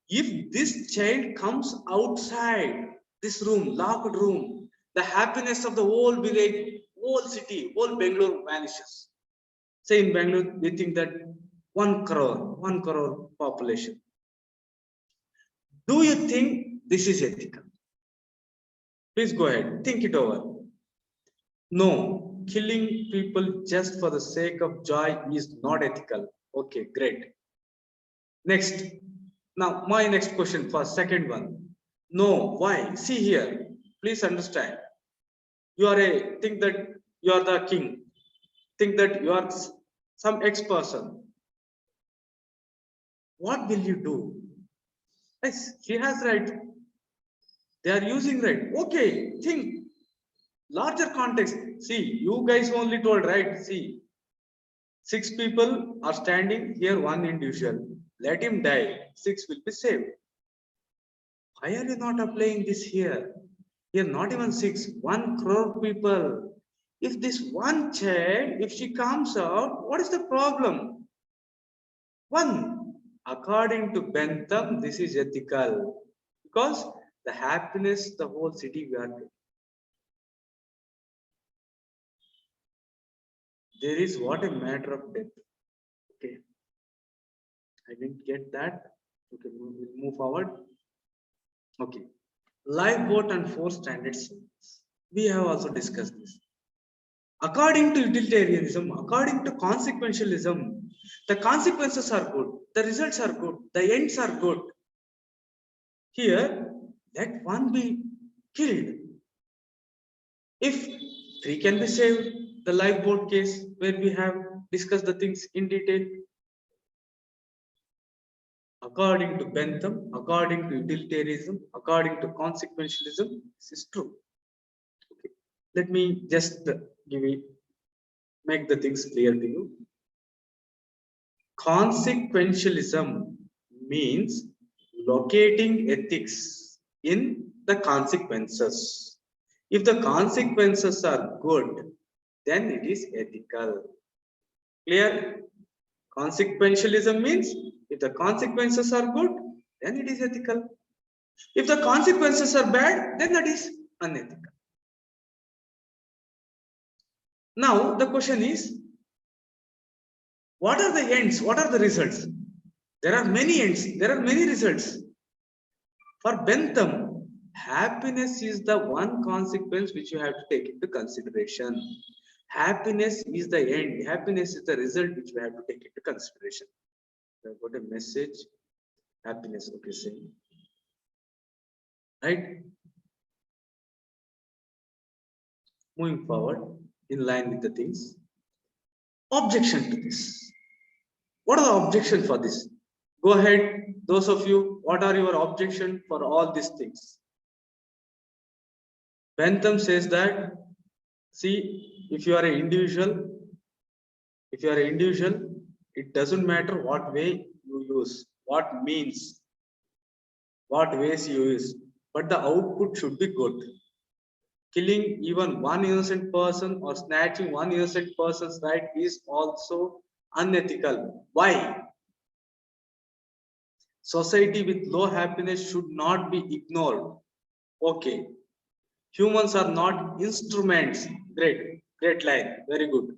if this child comes outside this room, locked room, the happiness of the whole village, whole city, whole Bangalore vanishes. Say in Bangalore, we think that 1 crore population. Do you think this is ethical? Please go ahead, think it over. No, killing people just for the sake of joy is not ethical. Okay, great. Next. Now, my next question for second one. No, why? See here, please understand. You are think that you are the king. Think that you are some ex-person. What will you do? Yes, he has right. They are using right. Okay, think. Larger context. See, you guys only told right. See, 6 people are standing here, 1 individual. Let him die. 6 will be saved. Why are you not applying this here? Here, not even 6, 1 crore people. If this one child, if she comes out, what is the problem? 1. According to Bentham, this is ethical. Because the happiness, the whole city we are doing. There is what a matter of death. Okay. I didn't get that. Okay, we'll move forward. Okay. Lifeboat and 4 standards. We have also discussed this. According to utilitarianism, according to consequentialism, the consequences are good, the results are good, the ends are good. Here, let one be killed. If 3 can be saved, the lifeboat case where we have discussed the things in detail. According to Bentham, according to utilitarianism, according to consequentialism, this is true. Okay. Let me just make the things clear to you. Consequentialism means locating ethics in the consequences. If the consequences are good, then it is ethical. Clear? Consequentialism means if the consequences are good, then it is ethical. If the consequences are bad, then that is unethical. Now the question is, what are the ends? What are the results? There are many ends, there are many results. For Bentham, happiness is the one consequence which you have to take into consideration. Happiness is the end, happiness is the result which we have to take into consideration. I've got a message. Happiness, okay, same. Right? Moving forward, in line with the things. Objection to this. What are the objections for this? Go ahead, those of you, what are your objections for all these things? Bentham says that, see, if you are an individual, it doesn't matter what way you use, what means, what ways you use, but the output should be good. Killing even one innocent person or snatching one innocent person's right is also unethical. Why? Society with low happiness should not be ignored. Okay. Humans are not instruments. Great line. Very good.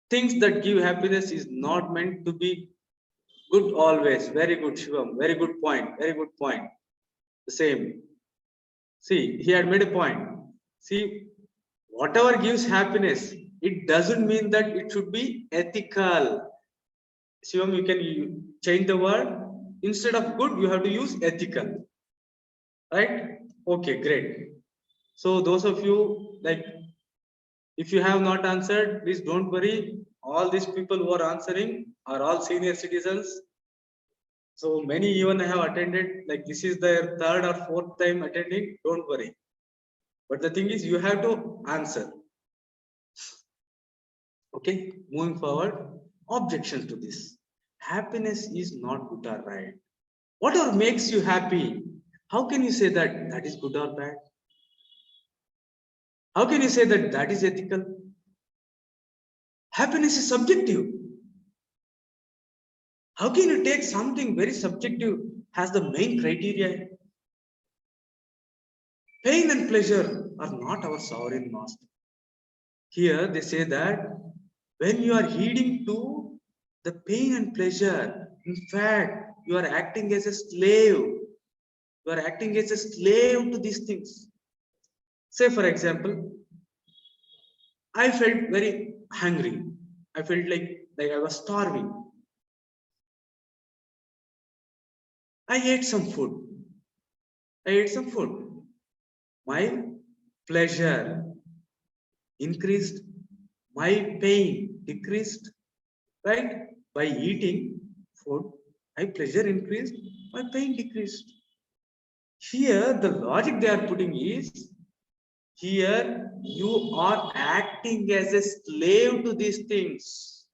Things that give happiness is not meant to be good always. Very good, Shivam. Very good point. Very good point. The same. See, he had made a point. See, whatever gives happiness, it doesn't mean that it should be ethical. Shivam, you can change the word. Instead of good, you have to use ethical. Right? Okay, great. So those of you, like, if you have not answered, please don't worry. All these people who are answering are all senior citizens. So many even have attended, like this is their 3rd or 4th time attending. Don't worry. But the thing is, you have to answer. Okay, moving forward. Objection to this. Happiness is not good or right. Whatever makes you happy, how can you say that that is good or bad? How can you say that that is ethical? Happiness is subjective. How can you take something very subjective as the main criteria? Pain and pleasure are not our sovereign master. Here they say that when you are heeding to the pain and pleasure, in fact, you are acting as a slave. You are acting as a slave to these things. Say, for example, I felt very hungry. I felt like I was starving. I ate some food. My pleasure increased. My pain decreased. Right? By eating food, my pleasure increased. My pain decreased. Here, the logic they are putting is, here you are acting as a slave to these things.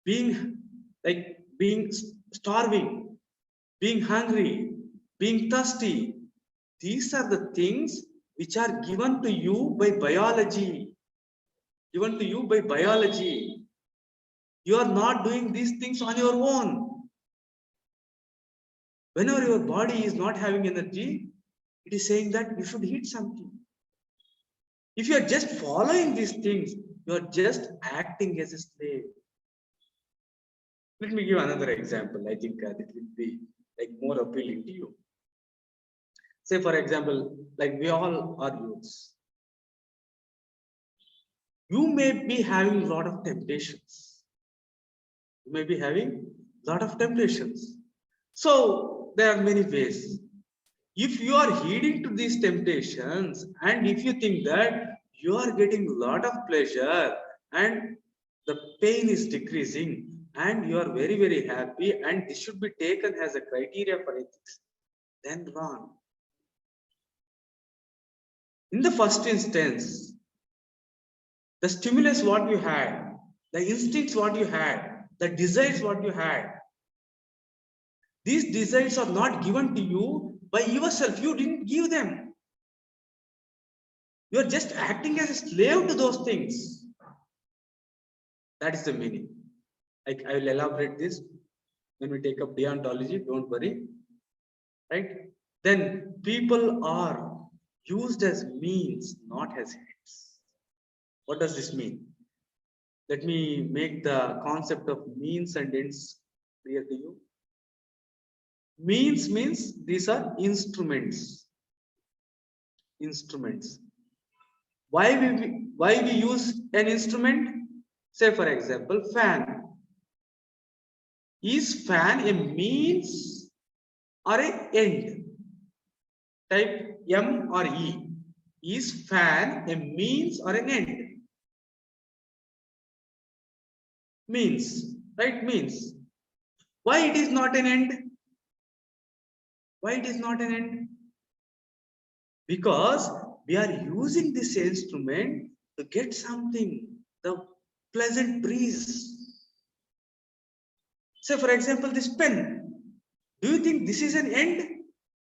Being starving, being hungry, being thirsty. These are the things which are given to you by biology. Given to you by biology. You are not doing these things on your own. Whenever your body is not having energy, it is saying that you should eat something. If you are just following these things, you are just acting as a slave. Let me give another example. I think that will be like more appealing to you. Say, for example, like we all are youths. You may be having a lot of temptations. You may be having a lot of temptations. So there are many ways. If you are heeding to these temptations, and if you think that you are getting a lot of pleasure and the pain is decreasing and you are very, very happy, and this should be taken as a criteria for ethics, then wrong. In the first instance, the stimulus what you had, the instincts what you had, the desires what you had, these desires are not given to you by yourself. You didn't give them. You are just acting as a slave to those things. That is the meaning. Like I will elaborate this when we take up deontology, don't worry. Right? Then people are used as means, not as ends. What does this mean? Let me make the concept of means and ends clear to you. Means means these are instruments. Instruments. Why we use an instrument? Say for example, fan. Is fan a means or an end? Type M or E. Is fan a means or an end? Means, right? Means. Why it is not an end? Why it is not an end? Because we are using this instrument to get something, the pleasant breeze. Say for example, this pen. Do you think this is an end?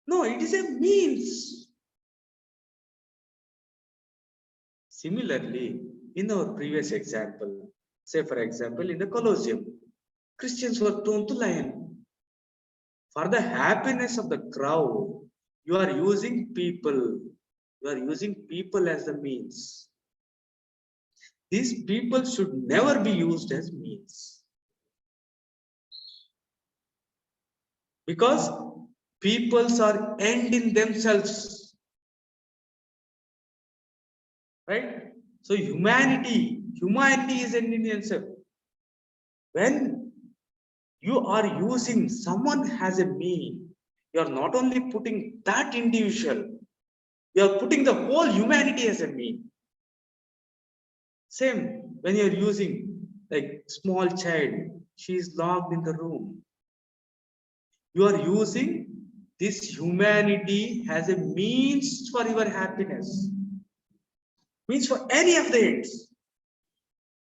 No, it is a means. Similarly, in our previous example, say for example, in the Colosseum, Christians were thrown to lion. For the happiness of the crowd, you are using people. You are using people as the means. These people should never be used as means. Because peoples are end in themselves. Right? So humanity is end in itself. When you are using someone as a mean, you are not only putting that individual, you are putting the whole humanity as a mean. Same when you are using like small child, she is locked in the room. You are using this humanity as a means for your happiness, means for any of the ends.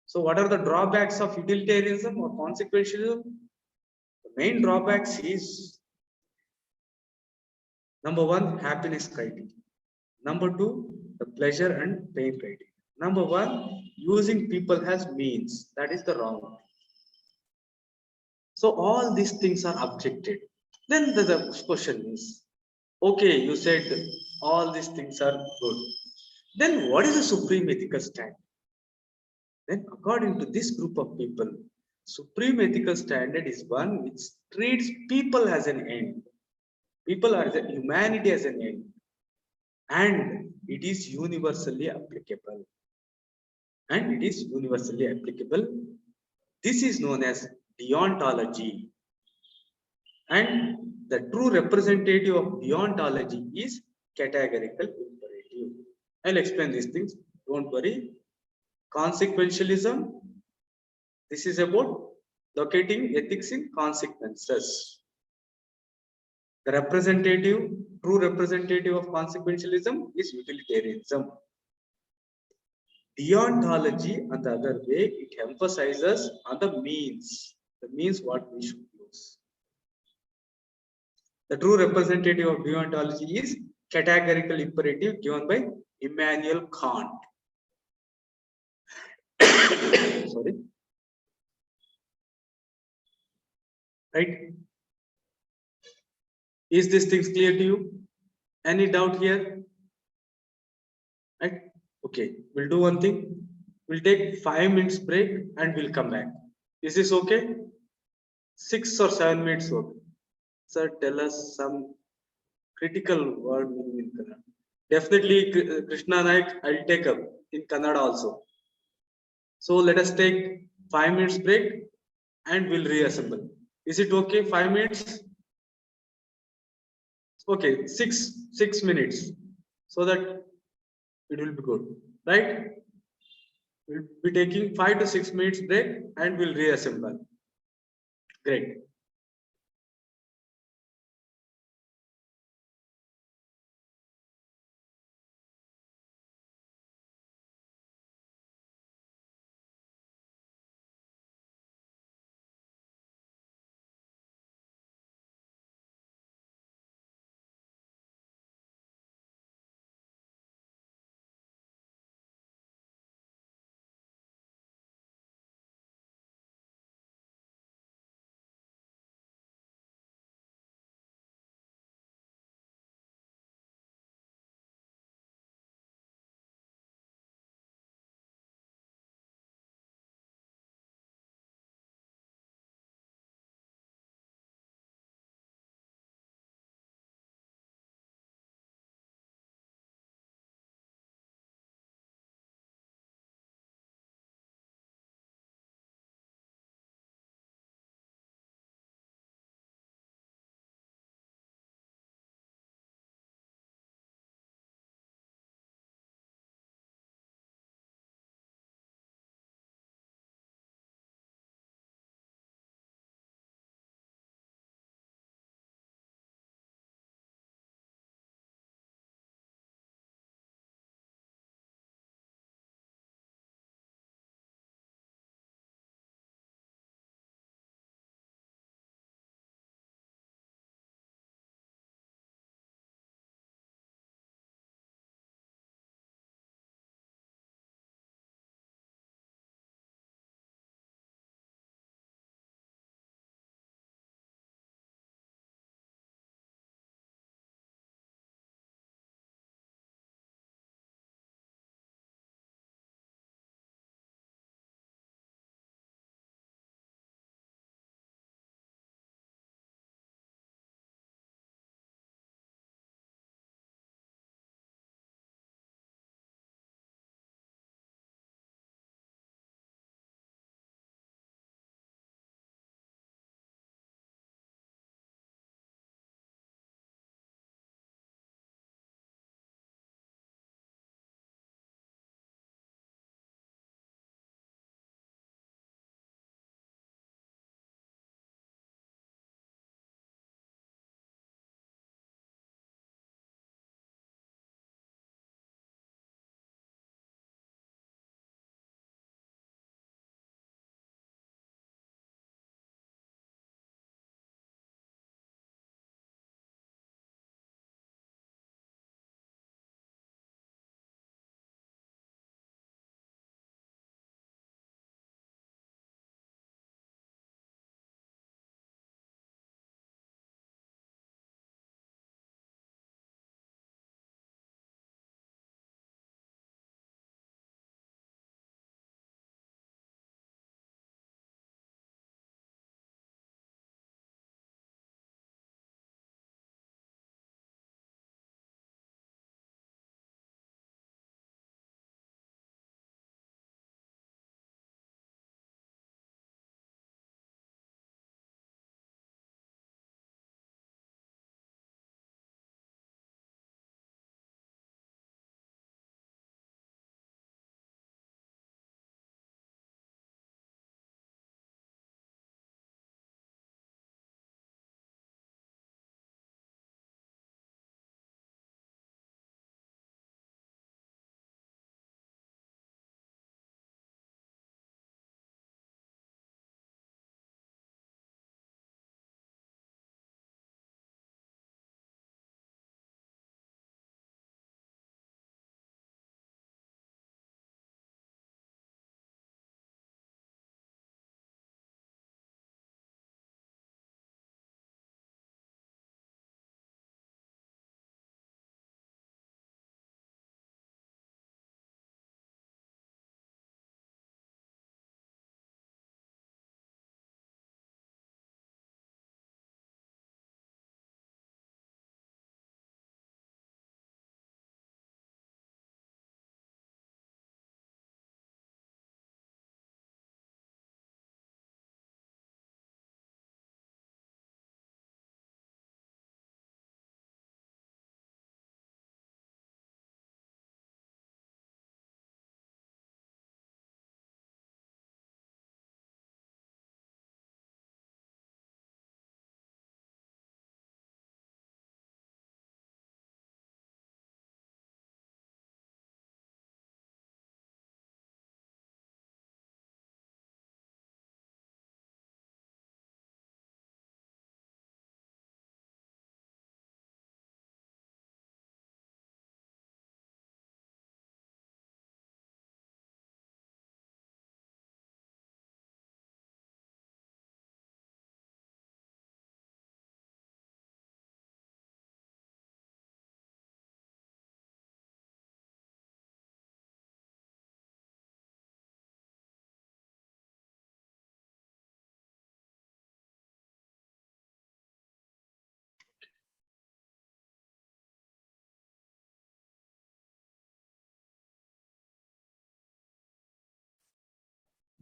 So what are the drawbacks of utilitarianism or consequentialism? The main drawbacks is number one, happiness criteria. Number two, the pleasure and pain criteria. Number one, using people as means. That is the wrong. So all these things are objected. Then the question is, okay, you said all these things are good. Then what is the supreme ethical standard? Then according to this group of people, supreme ethical standard is one which treats people as an end. People are the humanity as an end. And it is universally applicable. And it is universally applicable. This is known as deontology. And the true representative of deontology is categorical imperative. I'll explain these things. Don't worry. Consequentialism. This is about locating ethics in consequences. The true representative of consequentialism is utilitarianism. Deontology, on the other way, it emphasizes on the means what we should use. The true representative of deontology is categorical imperative given by Immanuel Kant. Sorry. Right? Is these things clear to you? Any doubt here? Right? Okay. We'll do one thing. We'll take 5 minutes break and we'll come back. Is this okay? 6 or 7 minutes okay. Sir, tell us some critical word in Kannada. Definitely, Krishna Naik, I'll take up in Kannada also. So let us take 5 minutes break and we'll reassemble. Is it okay? 5 minutes? Okay, 6 minutes, so that it will be good, right? We'll be taking 5 to 6 minutes break and we'll reassemble. Great.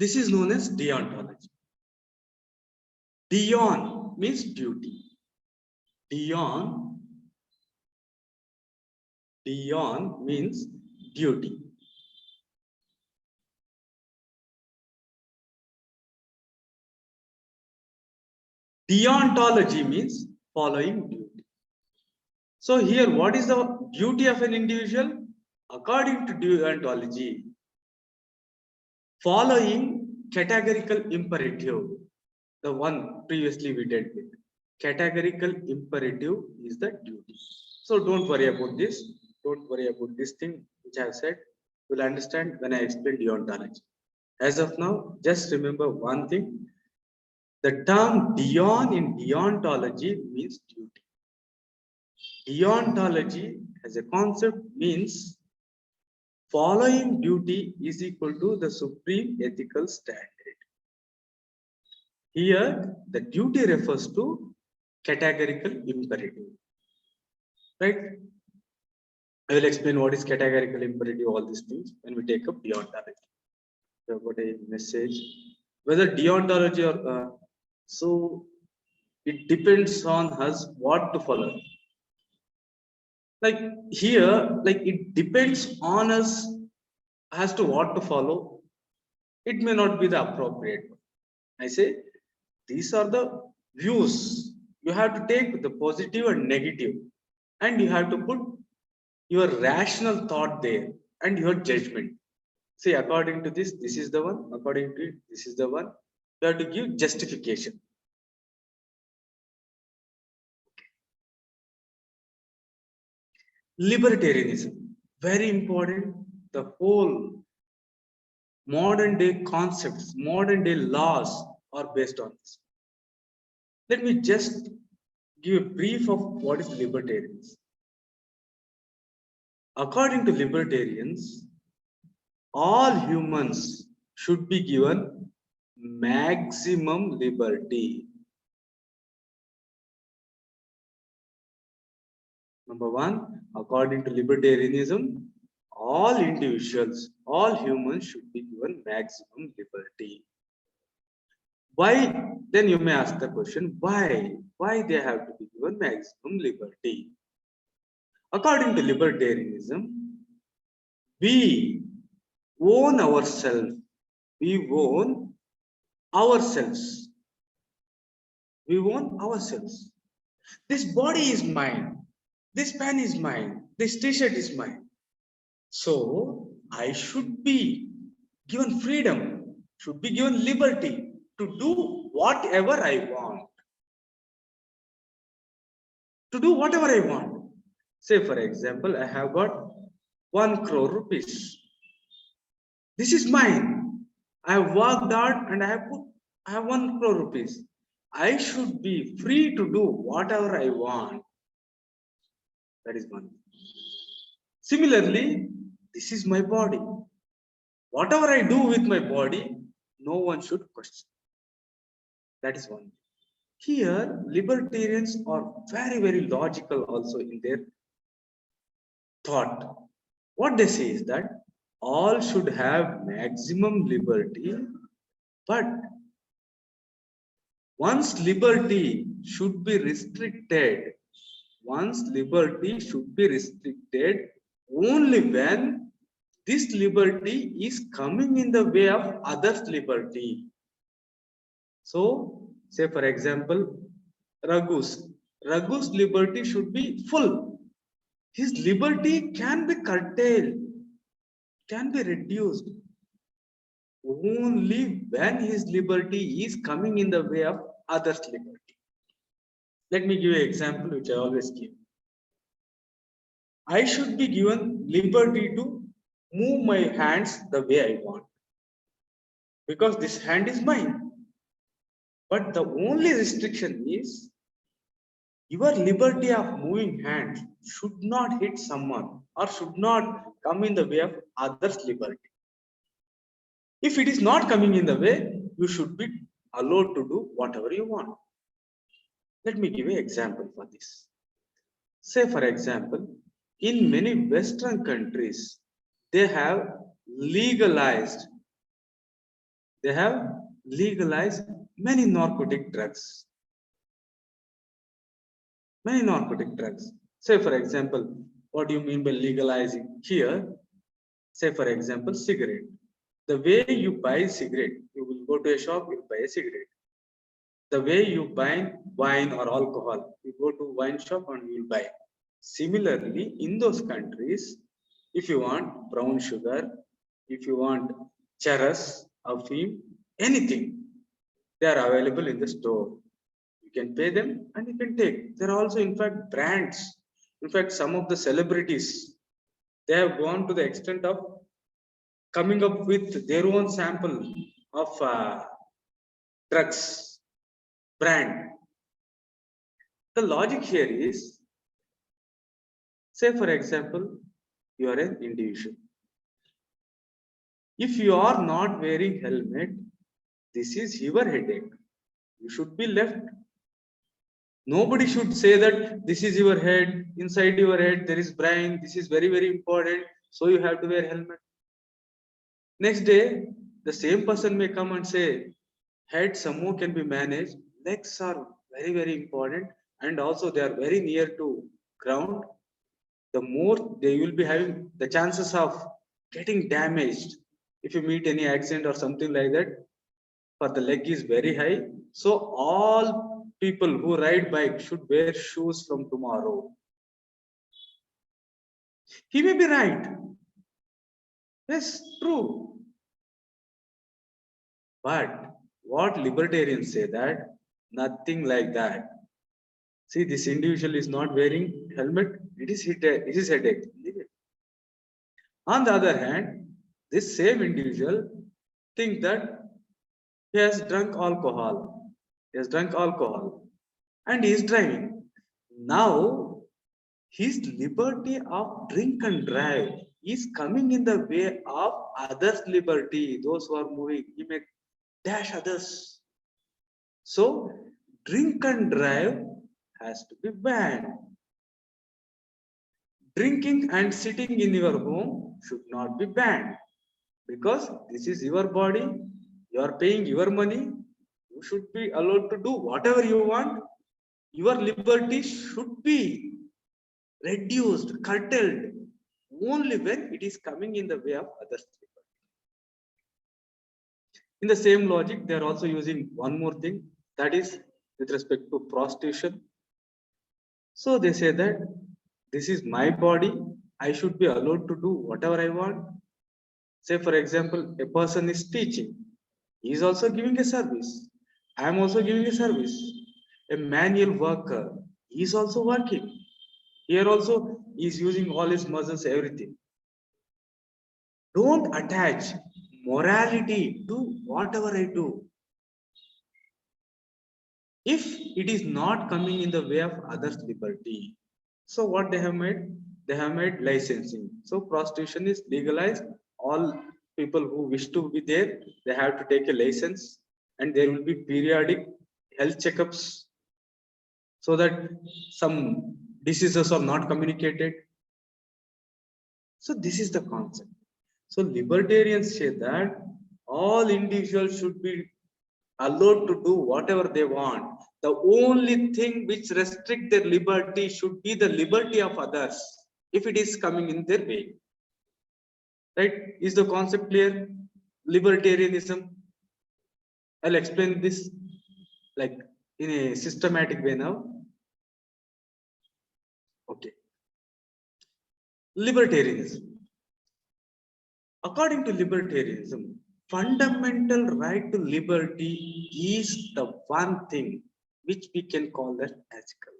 This is known as deontology. Deon means duty. Deon means duty. Deontology means following duty. So here, what is the duty of an individual? According to deontology, following categorical imperative, the one previously we dealt with. Categorical imperative is the duty. So don't worry about this. Don't worry about this thing which I have said. You'll understand when I explain deontology. As of now, just remember one thing. The term deon in deontology means duty. Deontology as a concept means following duty is equal to the supreme ethical standard. Here, the duty refers to categorical imperative. Right? I will explain what is categorical imperative, all these things, when we take up deontology. So, what a message. Whether deontology or so, it depends on us what to follow. Like here, like it depends on us as to what to follow. It may not be the appropriate one. I say these are the views. You have to take the positive and negative, and you have to put your rational thought there and your judgment. See, according to this, this is the one. According to it, this is the one. You have to give justification. Libertarianism, very important. The whole modern day concepts, modern day laws are based on this. Let me just give a brief of what is libertarianism. According to libertarians, all humans should be given maximum liberty. Number one, according to libertarianism, all individuals, all humans should be given maximum liberty. Why? Then you may ask the question, why? Why they have to be given maximum liberty? According to libertarianism, we own ourselves. We own ourselves. We own ourselves. This body is mine. This pen is mine. This t-shirt is mine. So I should be given freedom, should be given liberty to do whatever I want. To do whatever I want. Say, for example, I have got 1 crore rupees. This is mine. I have worked hard and I have 1 crore rupees. I should be free to do whatever I want. That is one. Similarly, this is my body. Whatever I do with my body, no one should question. That is one. Here, libertarians are very, very logical also in their thought. What they say is that all should have maximum liberty, but one's liberty should be restricted. One's liberty should be restricted only when this liberty is coming in the way of others' liberty. So, say for example, Raghu's liberty should be full. His liberty can be curtailed, can be reduced only when his liberty is coming in the way of others' liberty. Let me give you an example which I always give. I should be given liberty to move my hands the way I want, because this hand is mine. But the only restriction is your liberty of moving hands should not hit someone or should not come in the way of others' liberty. If it is not coming in the way, you should be allowed to do whatever you want. Let me give you an example for this. Say, for example, in many Western countries, they have legalized they have legalized many narcotic drugs. Many narcotic drugs. Say, for example, what do you mean by legalizing here? Say, for example, cigarette. The way you buy cigarette, you will go to a shop, you buy a cigarette. The way you buy wine or alcohol, you go to wine shop and you will buy. Similarly, in those countries, if you want brown sugar, if you want charas, afim, anything, they are available in the store. You can pay them and you can take. There are also, in fact, brands. In fact, some of the celebrities, they have gone to the extent of coming up with their own sample of drugs brand. The logic here is, say for example, you are an individual. If you are not wearing helmet, this is your headache. You should be left. Nobody should say that this is your head, inside your head there is brain, this is very, very important, so you have to wear helmet. Next day, the same person may come and say, head somehow can be managed, legs are very, very important, and also they are very near to ground. The more they will be having the chances of getting damaged if you meet any accident or something like that, for the leg is very high. So all people who ride bike should wear shoes from tomorrow. He may be right. Yes, true. But what libertarians say that nothing like that. See, this individual is not wearing helmet. It is his headache. On the other hand, this same individual think that he has drunk alcohol. He has drunk alcohol and he is driving. Now, his liberty of drink and drive is coming in the way of others' liberty. Those who are moving, he may dash others. So, drink and drive has to be banned. Drinking and sitting in your home should not be banned, because this is your body, you are paying your money, you should be allowed to do whatever you want. Your liberty should be reduced, curtailed, only when it is coming in the way of others' liberty. In the same logic, they are also using one more thing, that is with respect to prostitution. So they say that this is my body, I should be allowed to do whatever I want. Say for example, a person is teaching, he is also giving a service. I am also giving a service. A manual worker, he is also working. Here also, he is using all his muscles, everything. Don't attach morality to whatever I do. If it is not coming in the way of others' liberty. So what they have made? They have made licensing. So prostitution is legalized. All people who wish to be there, they have to take a license, and there will be periodic health checkups so that some diseases are not communicated. So this is the concept. So libertarians say that all individuals should be allowed to do whatever they want. The only thing which restrict their liberty should be the liberty of others, if it is coming in their way. Right? Is the concept clear? Libertarianism. I'll explain this like in a systematic way now. Okay. Libertarianism. According to libertarianism, fundamental right to liberty is the one thing which we can call as ethical.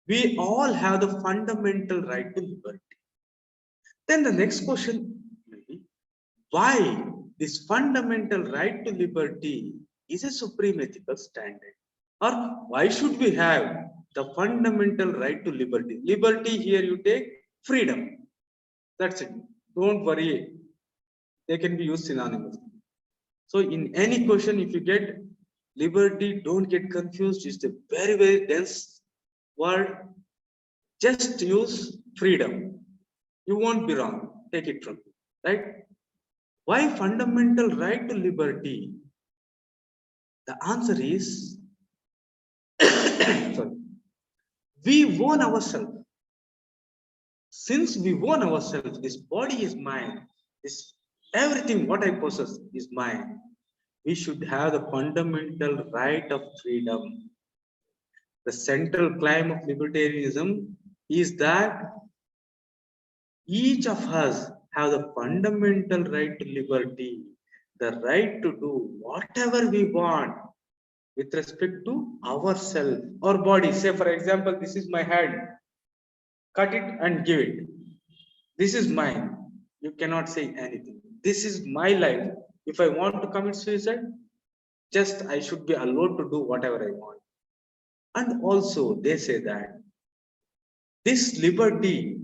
We all have the fundamental right to liberty. Then the next question may be, why this fundamental right to liberty is a supreme ethical standard? Or why should we have the fundamental right to liberty? Liberty here you take freedom. That's it. Don't worry. They can be used synonymously. So in any question, if you get liberty, don't get confused. It's a very, very dense word. Just use freedom. You won't be wrong. Take it from me. Right? Why fundamental right to liberty? The answer is sorry, we own ourselves. Since we own ourselves, this body is mine. This everything what I possess is mine. We should have the fundamental right of freedom. The central claim of libertarianism is that each of us have the fundamental right to liberty, the right to do whatever we want with respect to ourselves, our body. Say, for example, this is my hand, cut it and give it. This is mine. You cannot say anything. This is my life. If I want to commit suicide, just I should be allowed to do whatever I want. And also, they say that this liberty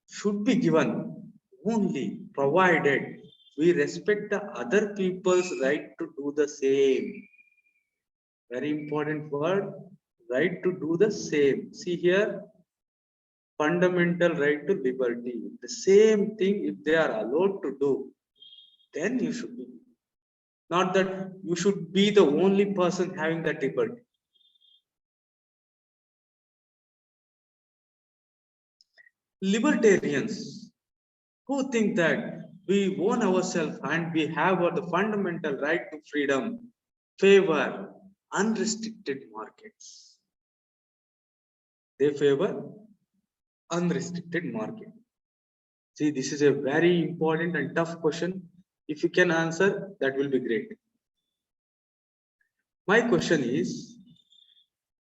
should be given only provided we respect the other people's right to do the same. Very important word, right to do the same. See here, fundamental right to liberty. The same thing, if they are allowed to do, then you should be. Not that you should be the only person having that liberty. Libertarians who think that we own ourselves and we have the fundamental right to freedom favor unrestricted markets. They favor unrestricted market. See, this is a very important and tough question. If you can answer, that will be great. My question is,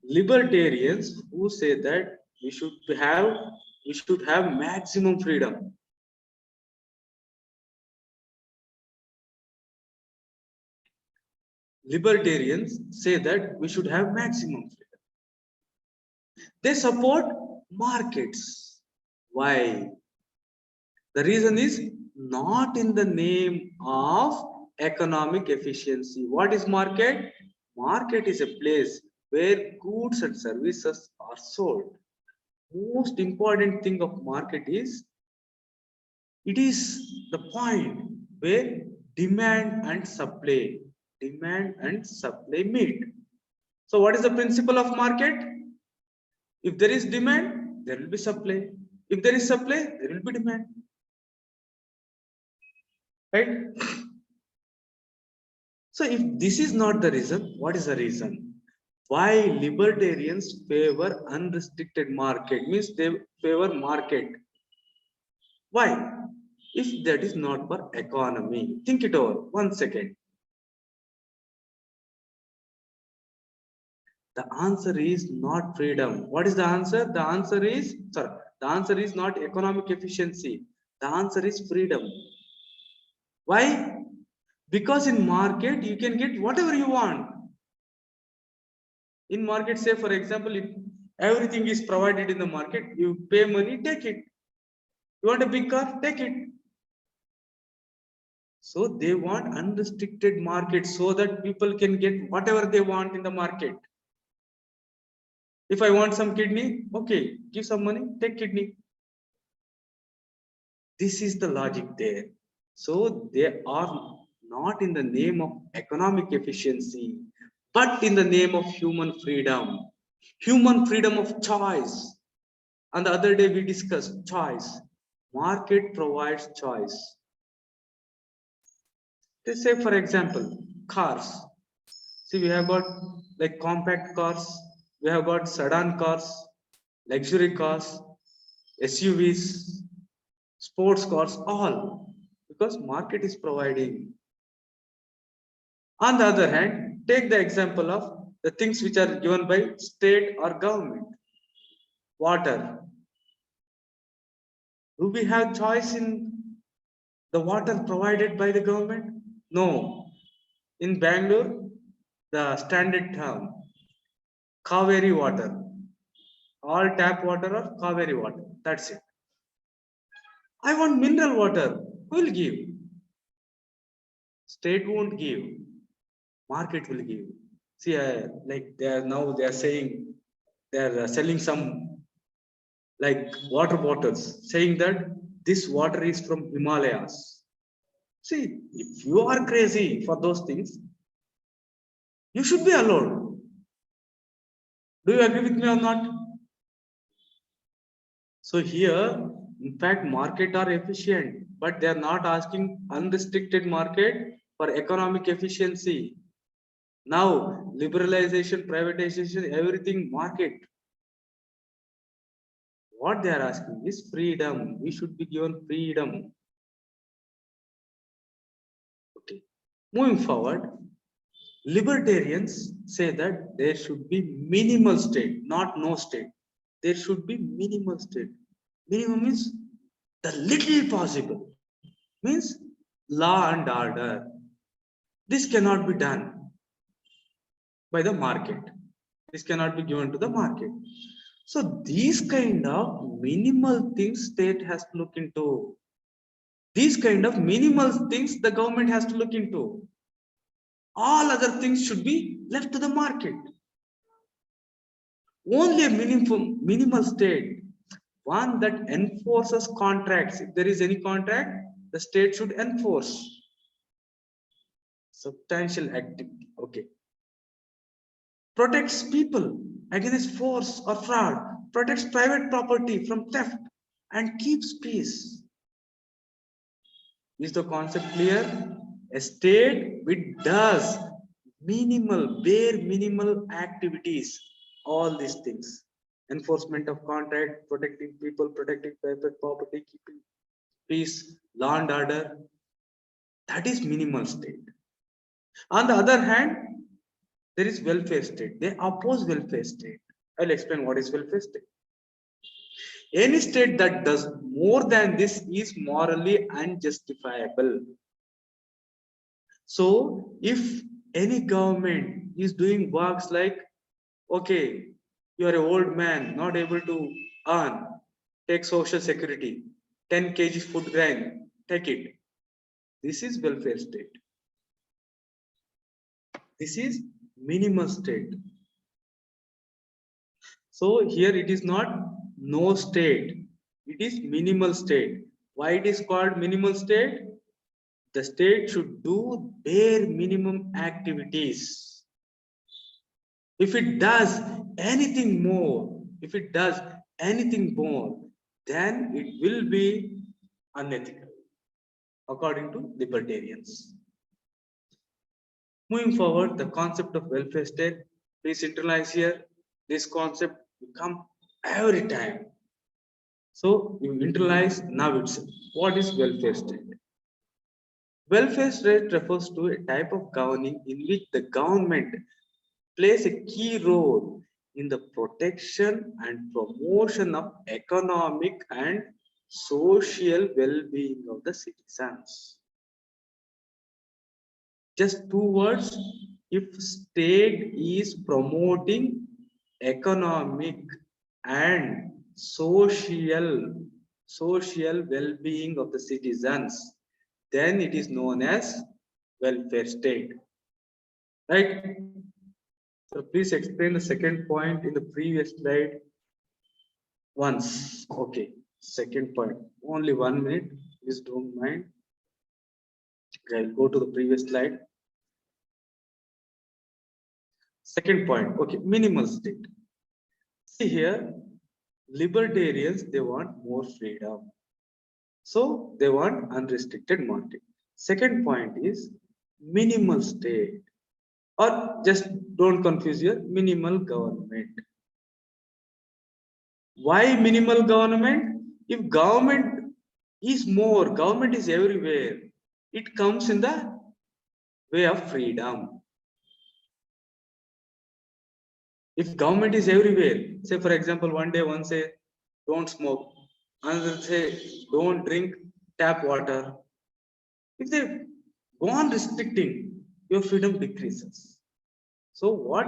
libertarians who say that we should have maximum freedom. Libertarians say that we should have maximum freedom. They support markets. Why? The reason is not in the name of economic efficiency. What is market? Market is a place where goods and services are sold. Most important thing of market is it is the point where demand and supply meet. So what is the principle of market? If there is demand, there will be supply. If there is supply, there will be demand. Right? So if this is not the reason, what is the reason? Why libertarians favor unrestricted market? Means they favor market. Why? If that is not for economy. Think it over. 1 second. The answer is not freedom. What is the answer? The answer is not economic efficiency. The answer is freedom. Why? Because in market you can get whatever you want. In market, say for example, if everything is provided in the market, you pay money, take it. You want a big car, take it. So they want unrestricted market so that people can get whatever they want in the market. If I want some kidney, okay, give some money, take kidney. This is the logic there. So they are not in the name of economic efficiency, but in the name of human freedom of choice. And the other day we discussed choice. Market provides choice. Let's say, for example, cars. See, we have got like compact cars, we have got sedan cars, luxury cars, SUVs, sports cars, all because market is providing. On the other hand, take the example of the things which are given by state or government. Water. Do we have choice in the water provided by the government? No. In Bangalore, the standard term, Kaveri water. All tap water or Kaveri water. That's it. I want mineral water. Who will give? State won't give. Market will give. See, like they are saying they are selling some like water bottles, saying that this water is from Himalayas. See, if you are crazy for those things, you should be allowed. Do you agree with me or not? So here, in fact, market are efficient, but they are not asking unrestricted market for economic efficiency. Now, liberalization, privatization, everything market. What they are asking is freedom. We should be given freedom. Okay. Moving forward, libertarians say that there should be minimal state, not no state. There should be minimal state. Minimum means the little possible. Means law and order. This cannot be done by the market. This cannot be given to the market. So these kind of minimal things state has to look into. These kind of minimal things the government has to look into. All other things should be left to the market. Only a minimal state, one that enforces contracts. If there is any contract, the state should enforce. Substantial activity. Okay. Protects people against force or fraud, protects private property from theft, and keeps peace. Is the concept clear? A state which does bare minimal activities, all these things. Enforcement of contract, protecting people, protecting private property, keeping peace, law and order. That is minimal state. On the other hand, there is welfare state. They oppose welfare state. I'll explain what is welfare state. Any state that does more than this is morally unjustifiable. So, if any government is doing works like, okay, you are an old man, not able to earn, take social security, 10 kg food grain, take it. This is welfare state. This is minimal state. So here it is not no state, it is minimal state. Why it is called minimal state? The state should do bare minimum activities. If it does anything more, then it will be unethical, according to libertarians. Moving forward, the concept of welfare state, please internalize here. This concept will come every time. So you internalize now itself. What is welfare state? Welfare state refers to a type of governing in which the government plays a key role in the protection and promotion of economic and social well-being of the citizens. Just two words, if state is promoting economic and social well-being of the citizens, then it is known as welfare state. Right? So please explain the second point in the previous slide once. Okay, second point. Only 1 minute. Please don't mind. Okay, I'll go to the previous slide. Second point. Okay, minimal state. See here, libertarians, they want more freedom. So they want unrestricted market. Second point is minimal state. Or just don't confuse here, minimal government. Why minimal government? If government is more, government is everywhere, it comes in the way of freedom. If government is everywhere, say for example, one day one say don't smoke, another say don't drink tap water. If they go on restricting, your freedom decreases. So what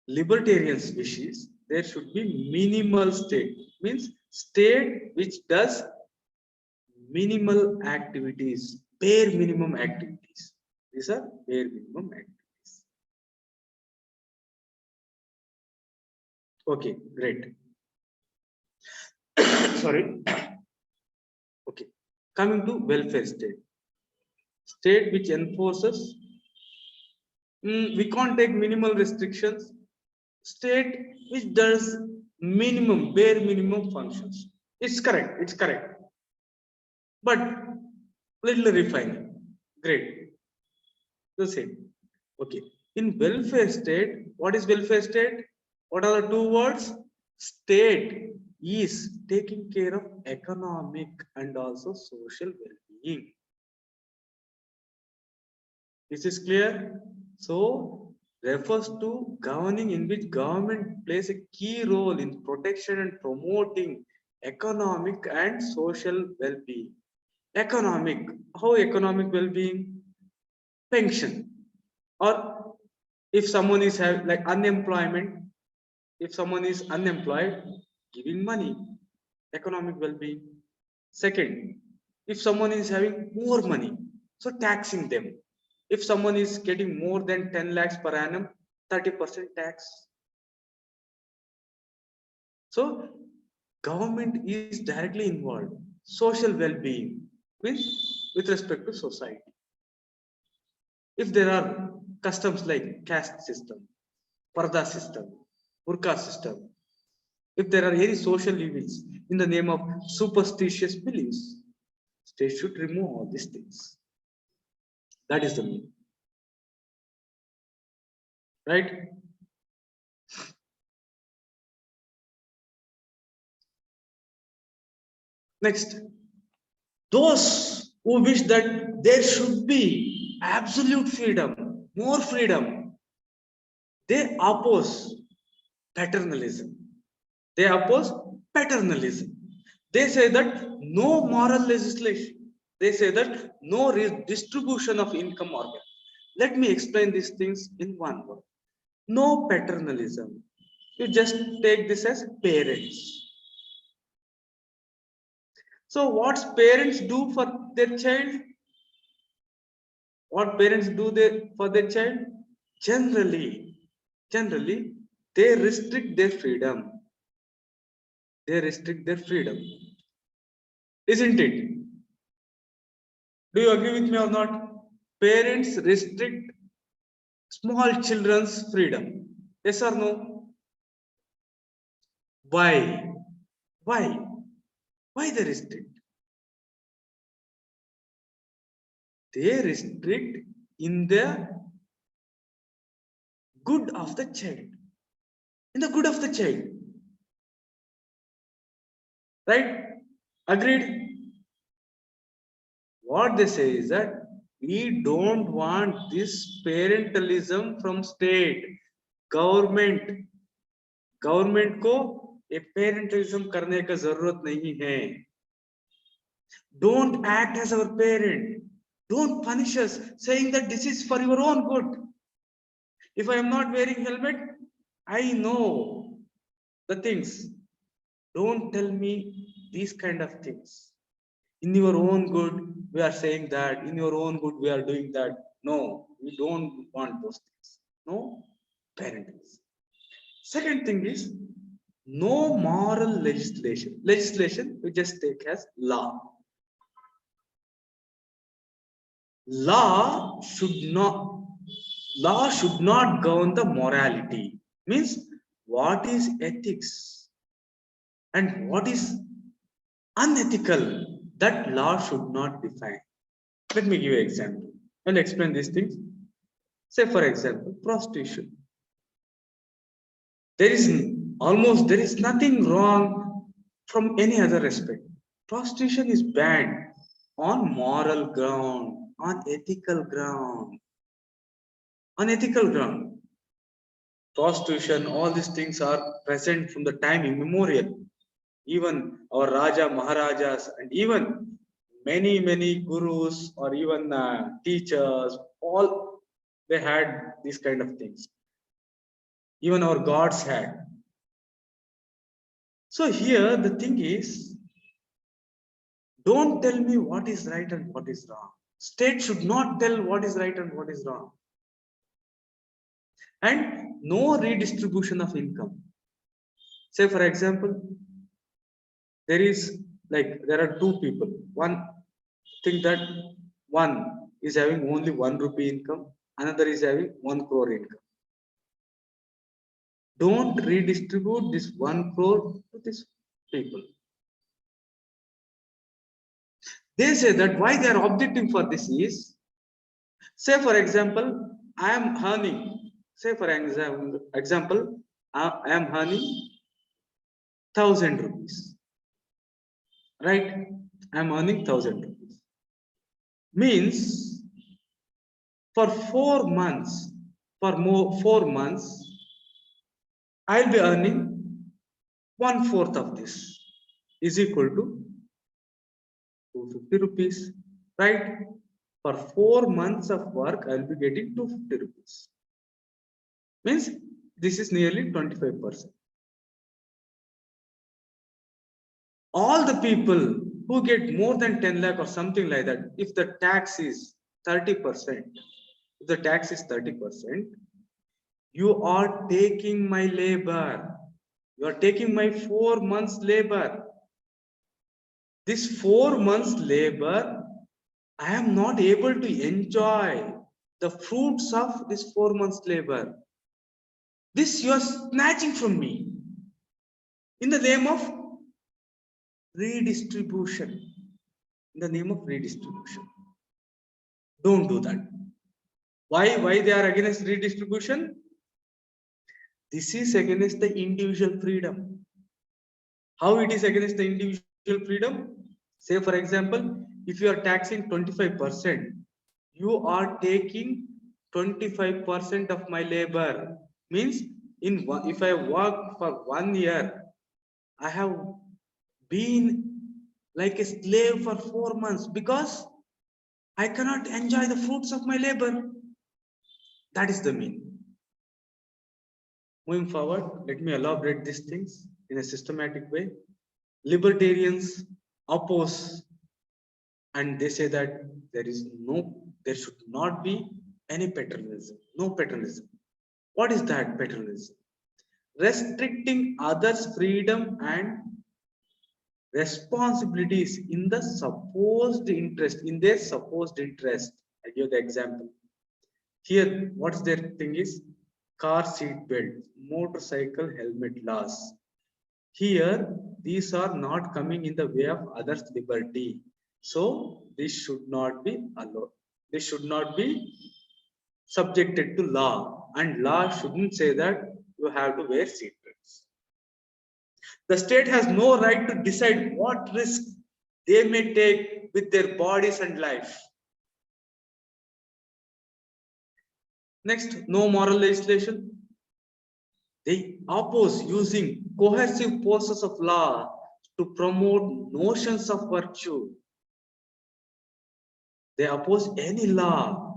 libertarians wish is there should be minimal state, means state which does minimal activities, bare minimum activities. These are bare minimum activities. Okay, great. Sorry. Okay, Coming to welfare state. State which enforces, we can't take minimal restrictions. State which does minimum, bare minimum functions. It's correct, it's correct. But little refining. Great. The same. Okay. In welfare state, what is welfare state? What are the two words? State is taking care of economic and also social well-being. This is clear. So refers to governing in which government plays a key role in protection and promoting economic and social well-being. Economic, how economic well-being? Pension, or if someone is like unemployment, if someone is unemployed, giving money, economic well-being. Second, if someone is having more money, so taxing them. If someone is getting more than 10 lakhs per annum, 30% tax. So government is directly involved. Social well-being means with respect to society. If there are customs like caste system, parda system, burqa system, if there are any social evils in the name of superstitious beliefs, state should remove all these things. That is the meaning. Right? Next, those who wish that there should be absolute freedom, more freedom, they oppose paternalism. They oppose paternalism. They say that no moral legislation. They say that no redistribution of income or wealth. Let me explain these things in one word. No paternalism. You just take this as parents. So what parents do for their child? What parents do for their child? Generally, they restrict their freedom. They restrict their freedom. Isn't it? Do you agree with me or not? Parents restrict small children's freedom. Yes or no? Why? Why? Why they restrict? They restrict in the good of the child. In the good of the child. Right? Agreed? What they say is that we don't want this parentalism from state. Government को ये parentalism करने का जरूरत नहीं है. Don't act as our parent. Don't punish us, saying that this is for your own good. If I am not wearing helmet, I know the things. Don't tell me these kind of things. In your own good, we are saying that. In your own good, we are doing that. No, we don't want those things. No parentalism. Second thing is no moral legislation. Legislation we just take as law. Law should not govern the morality. Means what is ethics and what is unethical, that law should not define. Let me give you an example. I'll explain these things. Say for example, prostitution. There is nothing wrong from any other aspect. Prostitution is banned on moral ground, on ethical ground. On ethical ground. Prostitution, all these things are present from the time immemorial. Even our Raja, Maharajas, and even many gurus or even teachers, all they had these kind of things. Even our gods had. So here the thing is, don't tell me what is right and what is wrong. State should not tell what is right and what is wrong. And no redistribution of income. Say for example, there are two people. One think that one is having only 1 rupee income, another is having 1 crore income. Don't redistribute this 1 crore to these people. They say that why they are objecting for this is, say for example, I am earning, say for example, I am earning 1000 rupees, right? I am earning 1000 rupees. Means for 4 months, for more 4 months, I'll be earning 1/4 of this is equal to 250 rupees, right? For 4 months of work, I'll be getting 250 rupees. Means this is nearly 25%. All the people who get more than 10 lakh or something like that, if the tax is 30%, if the tax is 30%, you are taking my labor. You are taking my 4 months labor. This 4 months labor, I am not able to enjoy the fruits of this 4 months labor. This you are snatching from me in the name of redistribution. In the name of redistribution. Don't do that. Why they are against redistribution? This is against the individual freedom. How it is against the individual freedom? Say for example, if you are taxing 25%, you are taking 25% of my labor. Means if I work for 1 year, I have been like a slave for 4 months because I cannot enjoy the fruits of my labor. That is the meaning. Moving forward, let me elaborate these things in a systematic way. Libertarians oppose and they say that there should not be any paternalism, no paternalism. What is that paternalism? Restricting others' freedom and responsibilities in their supposed interest. I give the example. Here, what's their thing is car seat belt, motorcycle helmet laws. Here, these are not coming in the way of others' liberty. So, this should not be allowed. This should not be subjected to law. And law shouldn't say that you have to wear seat belts. The state has no right to decide what risks they may take with their bodies and life. Next, no moral legislation. They oppose using coercive forces of law to promote notions of virtue. They oppose any law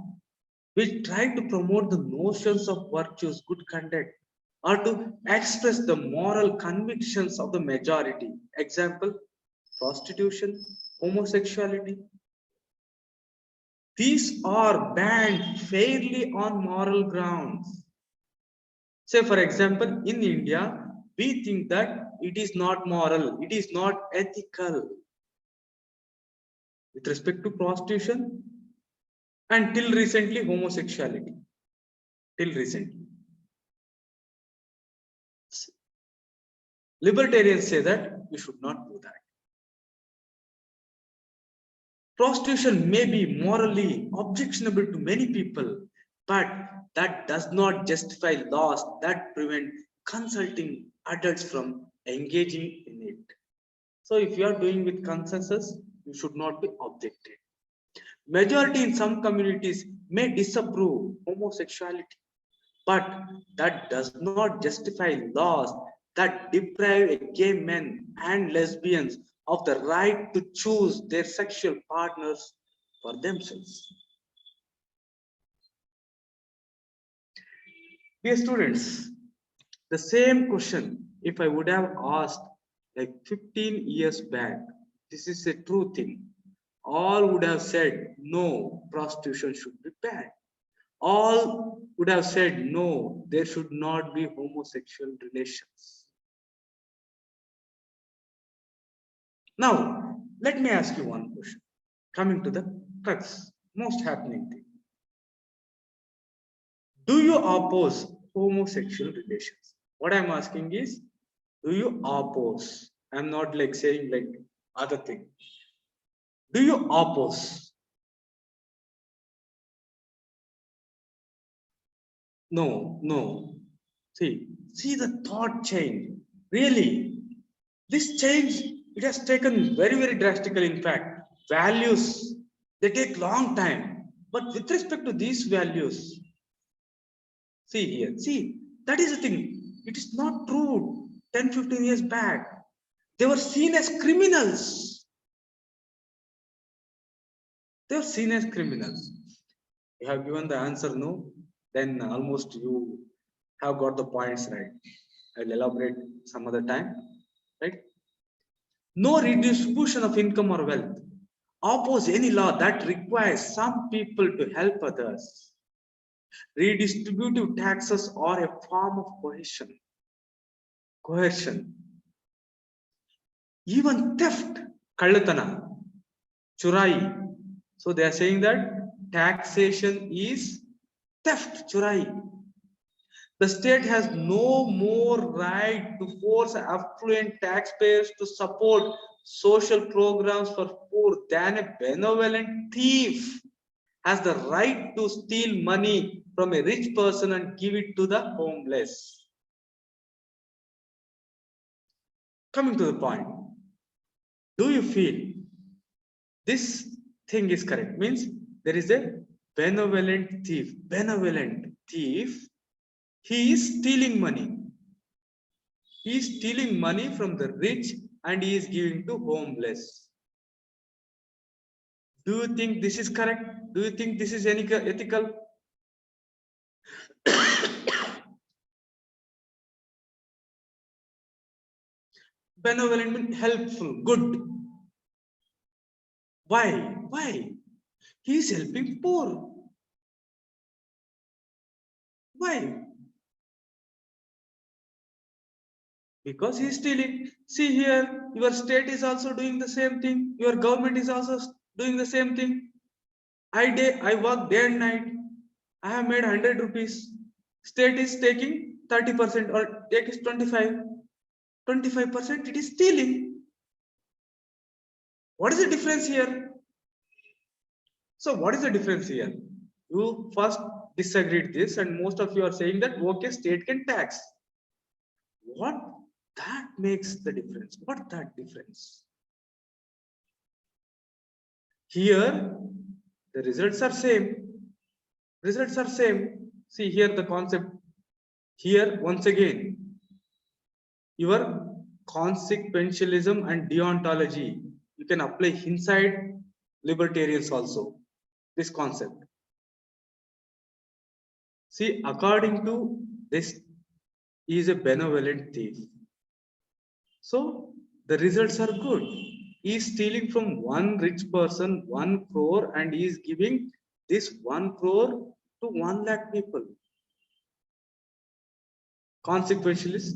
which try to promote the notions of virtues, good conduct, or to express the moral convictions of the majority. Example, prostitution, homosexuality. These are banned fairly on moral grounds. Say, for example, in India, we think that it is not moral, it is not ethical with respect to prostitution and till recently homosexuality. Till recently. Libertarians say that we should not do that. Prostitution may be morally objectionable to many people, but that does not justify laws that prevent consulting adults from engaging in it. So if you are doing with consensus, you should not be objected. Majority in some communities may disapprove homosexuality, but that does not justify laws that deprive gay men and lesbians of the right to choose their sexual partners for themselves. Dear students, the same question, if I would have asked like 15 years back, this is a true thing. All would have said, no, prostitution should be banned. All would have said, no, there should not be homosexual relations. Now, let me ask you one question. Coming to the crux, most happening thing. Do you oppose homosexual relations? What I'm asking is, do you oppose? I'm not like saying like other thing. Do you oppose? No, no. See the thought change. Really, this change, it has taken very, very drastically. In fact, values, they take long time. But with respect to these values, see here, see, that is the thing. It is not true. 10, 15 years back, they were seen as criminals. They were seen as criminals. You have given the answer no, then almost you have got the points right. I'll elaborate some other time, right? No redistribution of income or wealth. Oppose any law that requires some people to help others. Redistributive taxes are a form of coercion. Coercion. Even theft, kallatana, churai. So they are saying that taxation is theft, churai. The state has no more right to force affluent taxpayers to support social programs for poor than a benevolent thief has the right to steal money from a rich person and give it to the homeless. Coming to the point, do you feel this thing is correct? Means there is a benevolent thief. Benevolent thief, he is stealing money. He is stealing money from the rich and he is giving to homeless. Do you think this is correct? Do you think this is any ethical? Benevolent means helpful, good. Why? Why? He is helping poor. Why? Because he is stealing. See here, your state is also doing the same thing. Your government is also doing the same thing. I work day and night. I have made 100 rupees. State is taking 30% or takes 25. 25% it is stealing. What is the difference here? So what is the difference here? You first disagreed this and most of you are saying that okay, state can tax. What that makes the difference? What that difference? Here the results are same. Results are same. See here the concept. Here once again, your consequentialism and deontology, you can apply inside libertarians also. This concept. See, according to this, he is a benevolent thief. So the results are good. He is stealing from one rich person 1 crore and he is giving this 1 crore to 1 lakh people. Consequentialists,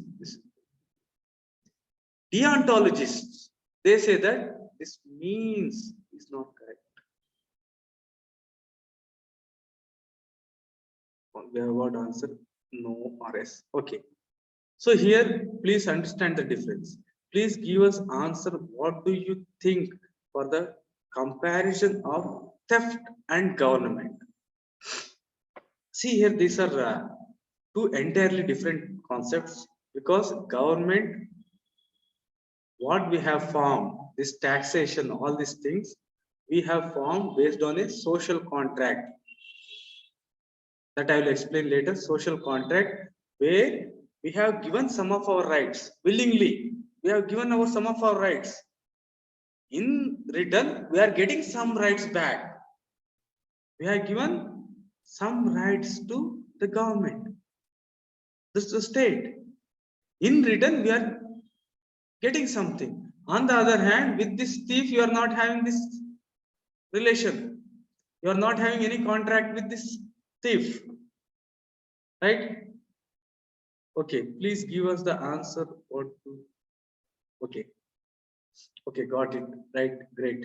deontologists, they say that this means is not correct. We have got answer no or yes. Okay. So here, please understand the difference. Please give us answer. What do you think for the comparison of theft and government? See here, these are two entirely different concepts because government, what we have formed, this taxation, all these things, we have formed based on a social contract that I will explain later. Social contract where we have given some of our rights willingly. We have given some of our rights. In return, we are getting some rights back. We have given some rights to the government. This is the state. In return, we are getting something. On the other hand, with this thief, you are not having this relation. You are not having any contract with this thief. Right? Okay, please give us the answer. What to? Okay. Okay, got it. Right, great.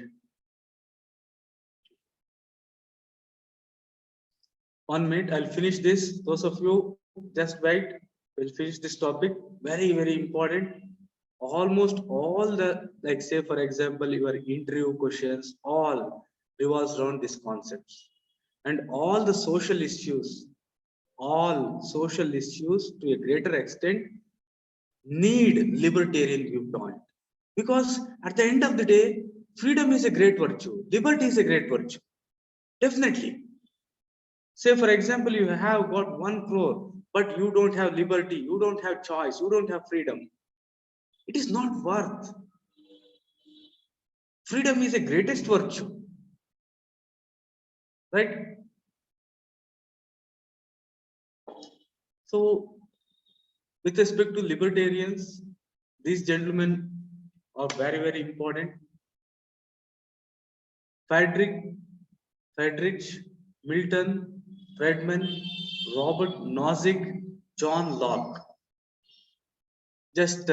1 minute, I'll finish this. Those of you, just wait. We'll finish this topic. Very, very important. Almost all the, like say for example, your interview questions, all revolves around these concepts. And all the social issues, all social issues to a greater extent need libertarian viewpoint. Because at the end of the day, freedom is a great virtue. Liberty is a great virtue. Definitely. Say, for example, you have got 1 crore, but you don't have liberty, you don't have choice, you don't have freedom. It is not worth. Freedom is the greatest virtue, right? So, with respect to libertarians, these gentlemen are very, very important. Friedrich, Milton, Friedman, Robert Nozick, John Locke. Just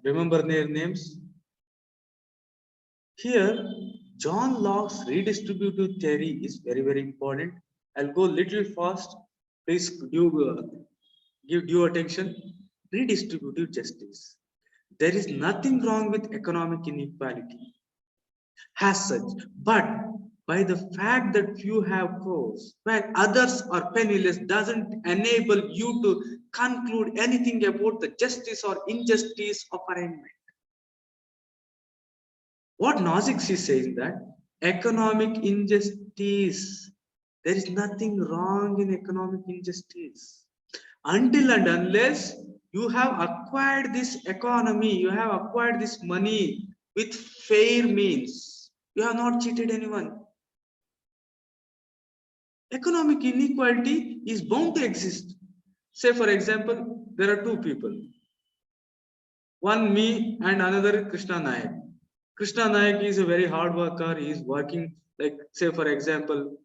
remember their names. Here, John Locke's redistributive theory is very, very important. I'll go little fast. Please give due attention. Redistributive justice. There is nothing wrong with economic inequality as such, but by the fact that few have crores, while others are penniless, doesn't enable you to conclude anything about the justice or injustice of arrangement. What Nozick is saying that economic injustice, there is nothing wrong in economic injustice. Until and unless you have acquired this economy, you have acquired this money with fair means, you have not cheated anyone. Economic inequality is bound to exist. Say, for example, there are two people. One me and another Krishna Nayak. Krishna Nayak is a very hard worker. He is working, like, say, for example,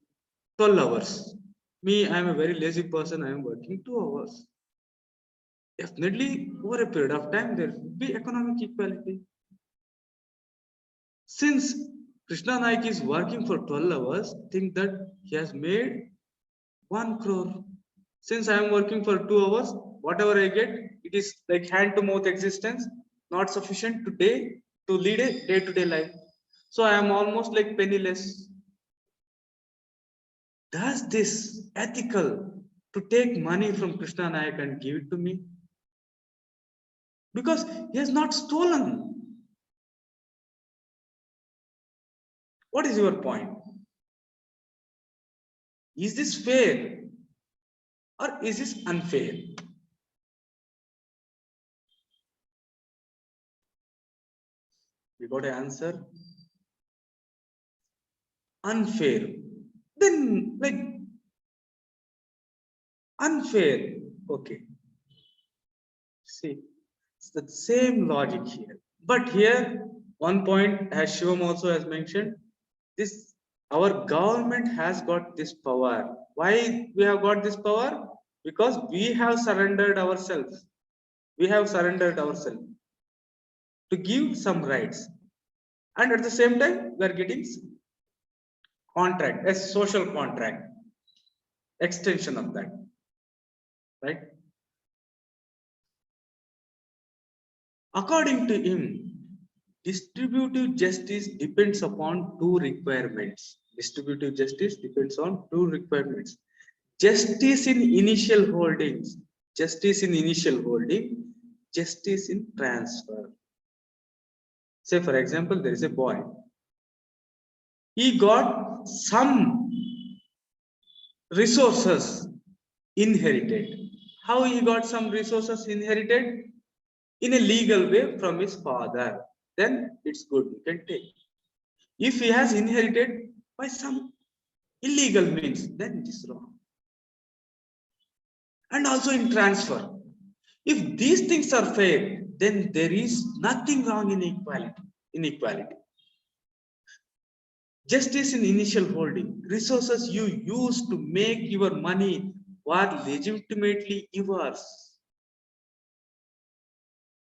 12 hours. Me, I am a very lazy person. I am working 2 hours. Definitely, over a period of time, there will be economic equality. Since Krishna Nayak is working for 12 hours, think that he has made 1 crore. Since I am working for 2 hours, whatever I get, it is like hand to mouth existence, not sufficient to lead a day-to-day life. So I am almost like penniless. Does this ethical to take money from Krishna Nayak and give it to me? Because he has not stolen. What is your point? Is this fair or is this unfair? We got an answer. Unfair. Then, like, unfair. Okay. See, it's the same logic here. But here, one point, as Shivam also has mentioned, this our government has got this power. Why we have got this power? Because we have surrendered ourselves. We have surrendered ourselves to give some rights. And at the same time, we are getting contract, a social contract, extension of that, right? According to him, distributive justice depends upon two requirements. Distributive justice depends on two requirements. Justice in initial holdings, justice in initial holding, justice in transfer. Say, for example, there is a boy. He got some resources inherited. How he got some resources inherited? In a legal way from his father. Then it's good, you can take. If he has inherited by some illegal means, then it is wrong. And also in transfer. If these things are fair, then there is nothing wrong in inequality. Justice in initial holding. Resources you use to make your money were legitimately yours.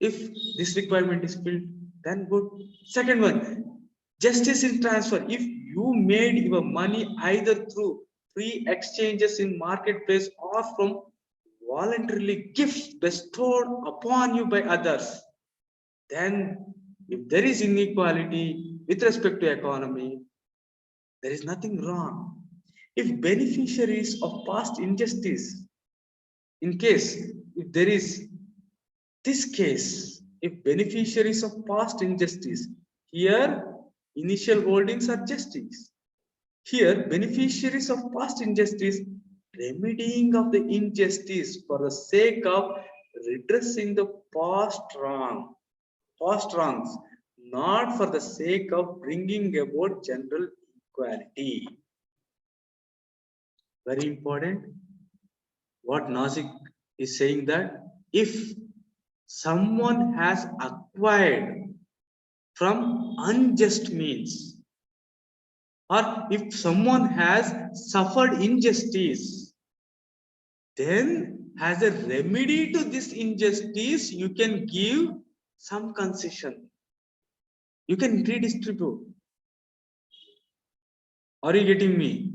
If this requirement is filled, then good. Second one, justice in transfer. If you made your money either through free exchanges in marketplace or from voluntarily gifts bestowed upon you by others, then if there is inequality with respect to economy, there is nothing wrong. If beneficiaries of past injustice, in case if there is this case, if beneficiaries of past injustice, here initial holdings are justice. Here, beneficiaries of past injustice, remedying of the injustice for the sake of redressing the past wrongs, not for the sake of bringing about general equality. Very important. What Nazik is saying that if someone has acquired from unjust means, or if someone has suffered injustice, then as a remedy to this injustice, you can give some concession. You can redistribute. Are you getting me?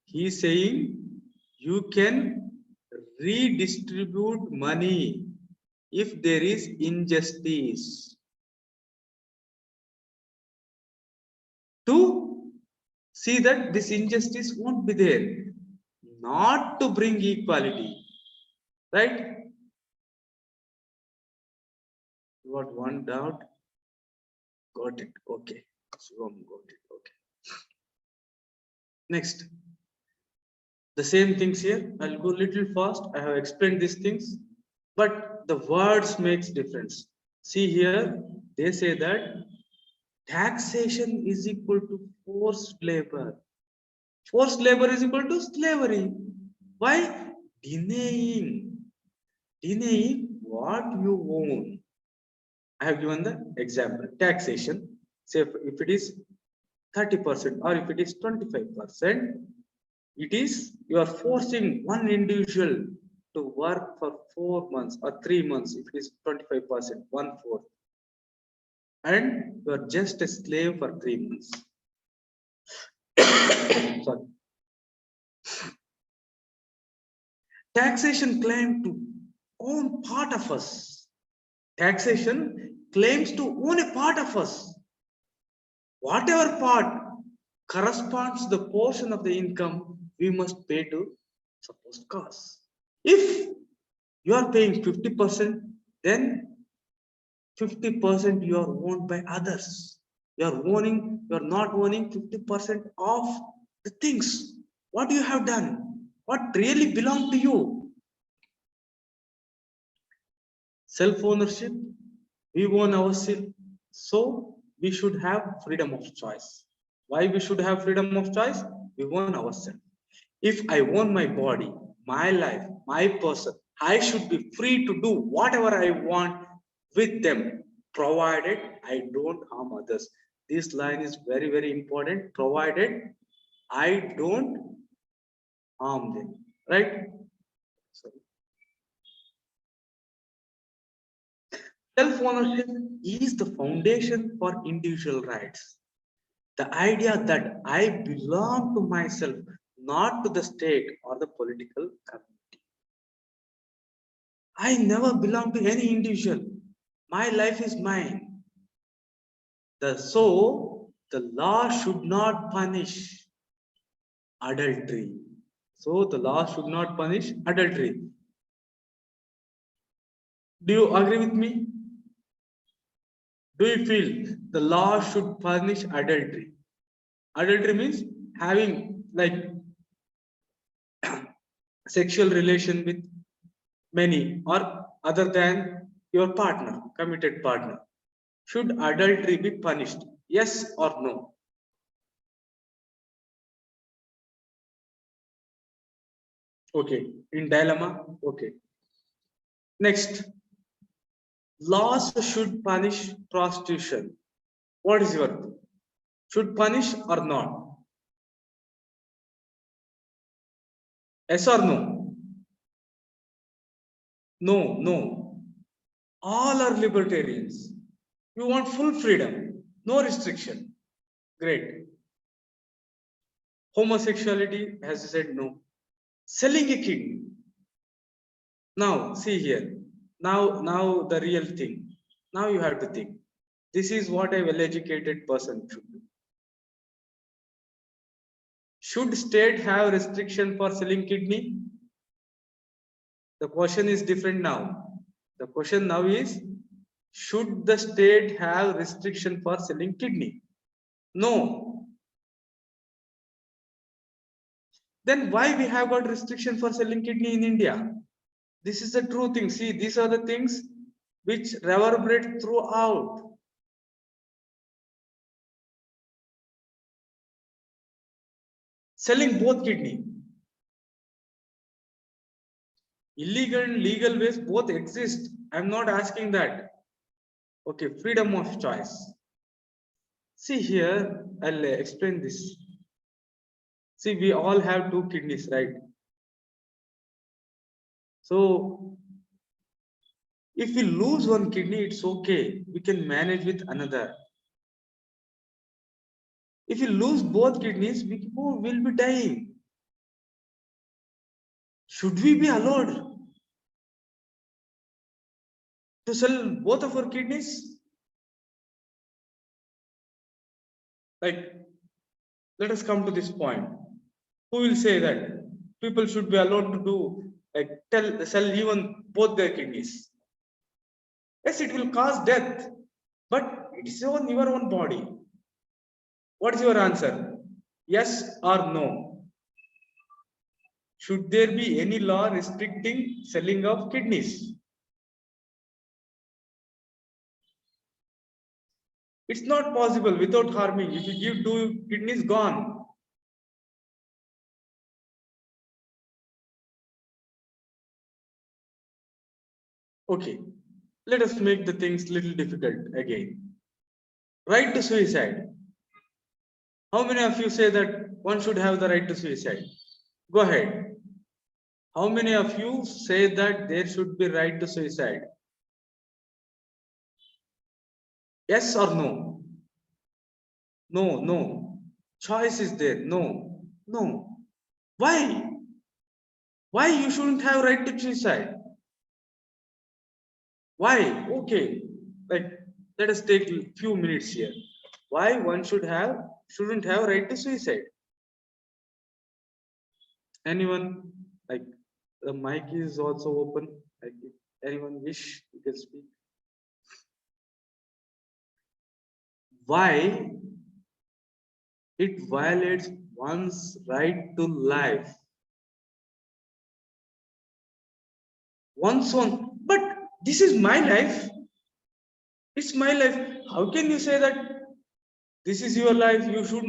He is saying you can redistribute money if there is injustice to see that this injustice won't be there, not to bring equality, right? You got one doubt? Got it. Okay. Shivam got it. Okay. Next. The same things here. I'll go a little fast. I have explained these things, but the words makes difference. See here, they say that taxation is equal to forced labor. Forced labor is equal to slavery. Why? Denying what you own. I have given the example. Taxation. Say if it is 30% or if it is 25%, it is you are forcing one individual to work for 4 months or 3 months if it is 25%, 1/4, and you are just a slave for 3 months. Sorry. Taxation claims to own part of us. Taxation claims to own a part of us. Whatever part corresponds to the portion of the income we must pay to supposed cause. If you are paying 50%, then 50% you are owned by others. You are not owning 50% of the things. What you have done, what really belong to you. Self-ownership, we own ourselves, so we should have freedom of choice. Why we should have freedom of choice? We own ourselves. If I own my body, my life, my person, I should be free to do whatever I want with them, provided I don't harm others. This line is very, very important, provided I don't harm them, right? Self-ownership is the foundation for individual rights. The idea that I belong to myself, not to the state or the political community. I never belong to any individual. My life is mine. So, the law should not punish adultery. So, the law should not punish adultery. Do you agree with me? Do you feel the law should punish adultery? Adultery means having like sexual relation with many or other than your partner, committed partner. Should adultery be punished? Yes or no? Okay. In dilemma? Okay. Next. Laws should punish prostitution. What is your view? Should punish or not? Yes or no? No, no. All are libertarians. You want full freedom, no restriction. Great. Homosexuality, as you said, no. Selling a kidney. Now, see here. Now the real thing. Now you have to think. This is what a well-educated person should do. Should state have restriction for selling kidney? The question is different now. The question now is, should the state have restriction for selling kidney? No. Then why we have got restriction for selling kidney in India? This is the true thing. See, these are the things which reverberate throughout. Selling both kidney. Illegal and legal ways both exist. I'm not asking that. Okay, freedom of choice. See here, I'll explain this. See, we all have two kidneys, right? So, if we lose one kidney, it's okay. We can manage with another. If we lose both kidneys, we will be dying. Should we be allowed to sell both of our kidneys? Like, let us come to this point. Who will say that people should be allowed to do, like, sell even both their kidneys? Yes, it will cause death, but it is on your own body. What is your answer? Yes or no? Should there be any law restricting selling of kidneys? It's not possible without harming. If you give two kidneys, gone. Okay, let us make the things little difficult again. Right to suicide. How many of you say that one should have the right to suicide? Go ahead. How many of you say that there should be right to suicide? Yes or no? No, no. Choice is there. No, no. Why? Why you shouldn't have right to suicide? Why? Okay. Like, let us take a few minutes here. Why one shouldn't have right to suicide? Anyone? Like, the mic is also open. Like, if anyone wish, you can speak. Why it violates one's right to life? One's own. But this is my life. It's my life. How can you say that this is your life? You should.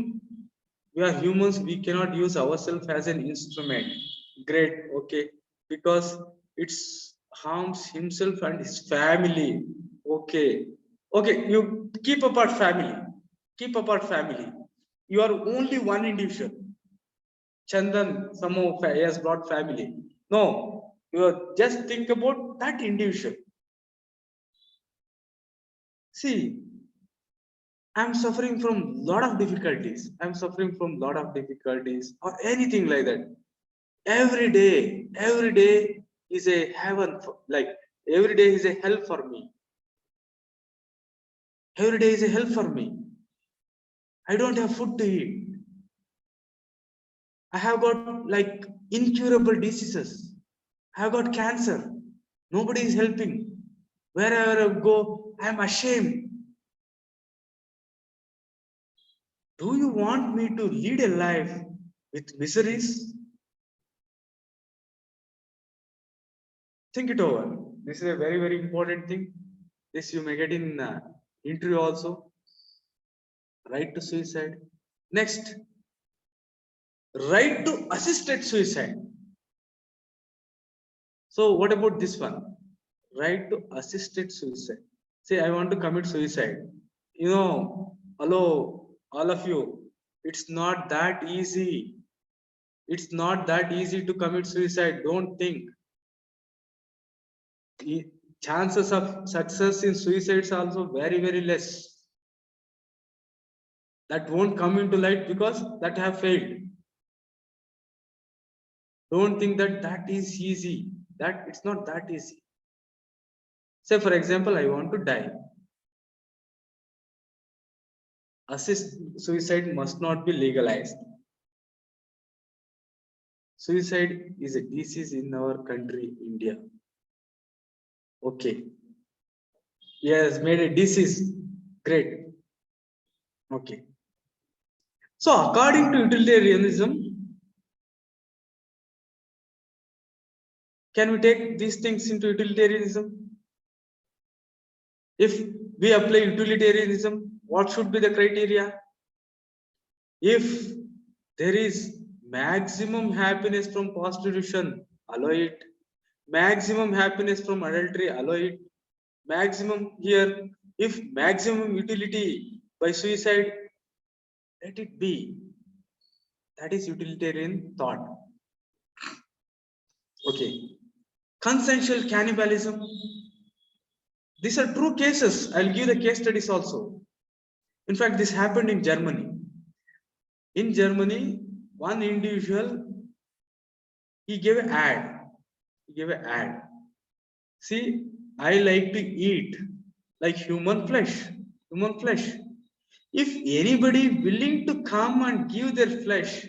We are humans. We cannot use ourselves as an instrument. Great. Okay. Because it's harms himself and his family. Okay. Okay. You keep apart family. Keep apart family. You are only one individual. Chandan somehow has brought family. No. You are just think about that individual. See, I'm suffering from lot of difficulties. I'm suffering from lot of difficulties or anything like that. Every day is a heaven. Like, every day is a hell for me. Every day is a hell for me. I don't have food to eat. I have got like incurable diseases. I have got cancer. Nobody is helping. Wherever I go, I'm ashamed. Do you want me to lead a life with miseries? Think it over. This is a very, very important thing. This you may get in interview also. Right to suicide. Next, right to assisted suicide. So what about this one? Right to assisted suicide. Say I want to commit suicide. You know, hello, all of you. It's not that easy. It's not that easy to commit suicide. Don't think. The chances of success in suicide is also very, very less. That won't come into light because that have failed. Don't think that that is easy. That it's not that easy. Say for example, I want to die. Suicide must not be legalized. Suicide is a disease in our country, India. Okay. He has made a disease. Great. Okay. So according to utilitarianism, can we take these things into utilitarianism? If we apply utilitarianism, what should be the criteria? If there is maximum happiness from prostitution, allow it. Maximum happiness from adultery, allow it. Maximum here, if maximum utility by suicide, let it be. That is utilitarian thought. Okay. Consensual cannibalism. These are true cases. I'll give the case studies also. In fact, this happened in Germany. In Germany, one individual, he gave an ad. See, I like to eat like human flesh. If anybody willing to come and give their flesh,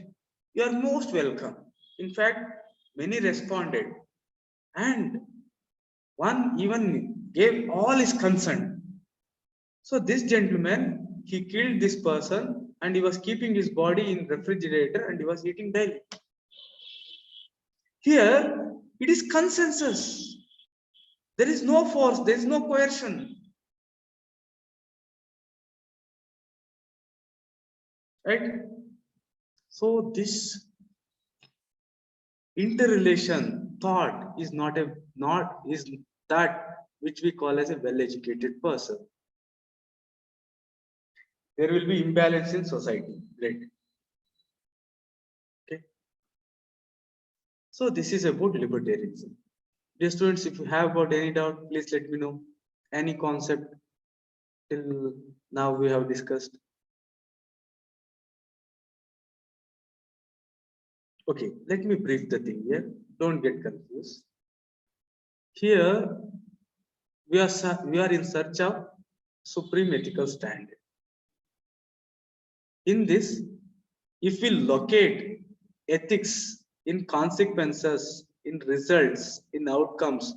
you are most welcome. In fact, many responded, and one even gave all his consent. So this gentleman, he killed this person and he was keeping his body in refrigerator and he was eating daily. Here, it is consensus. There is no force, there is no coercion. Right? So this interrelation thought is not that which we call as a well-educated person. There will be imbalance in society. Great. Okay. So this is about libertarianism. Dear students, if you have got any doubt, please let me know. Any concept till now we have discussed. Okay, let me brief the thing here. Don't get confused. Here we are in search of supreme ethical standard. In this, if we locate ethics in consequences, in results, in outcomes,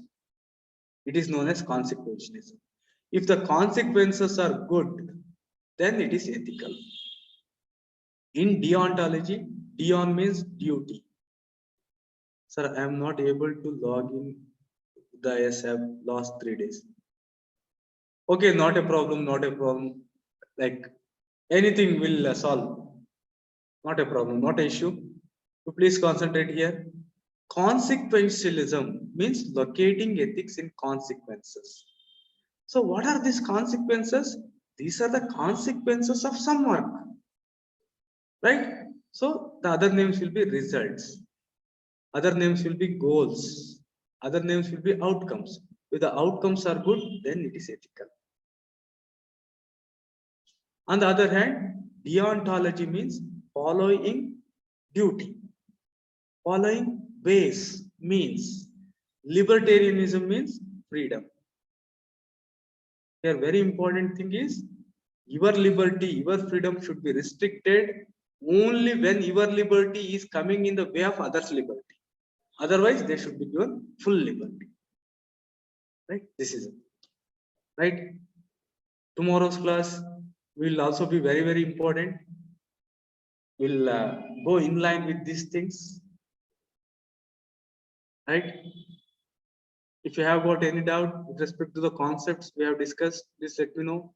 it is known as consequentialism. If the consequences are good, then it is ethical. In deontology, deon means duty. Sir, I am not able to log in the ISF last 3 days. Okay, not a problem. Like anything will solve. Not a problem, not an issue. So please concentrate here. Consequentialism means locating ethics in consequences. So what are these consequences? These are the consequences of some work. Right? So the other names will be results. Other names will be goals. Other names will be outcomes. If the outcomes are good, then it is ethical. On the other hand, deontology means following duty. Following ways, means. Libertarianism means freedom. Here, very important thing is your liberty, your freedom should be restricted only when your liberty is coming in the way of others' liberty. Otherwise, they should be given full liberty. Right? This is it. Right? Tomorrow's class will also be very, very important. We'll go in line with these things. Right? If you have got any doubt with respect to the concepts we have discussed, please let me know.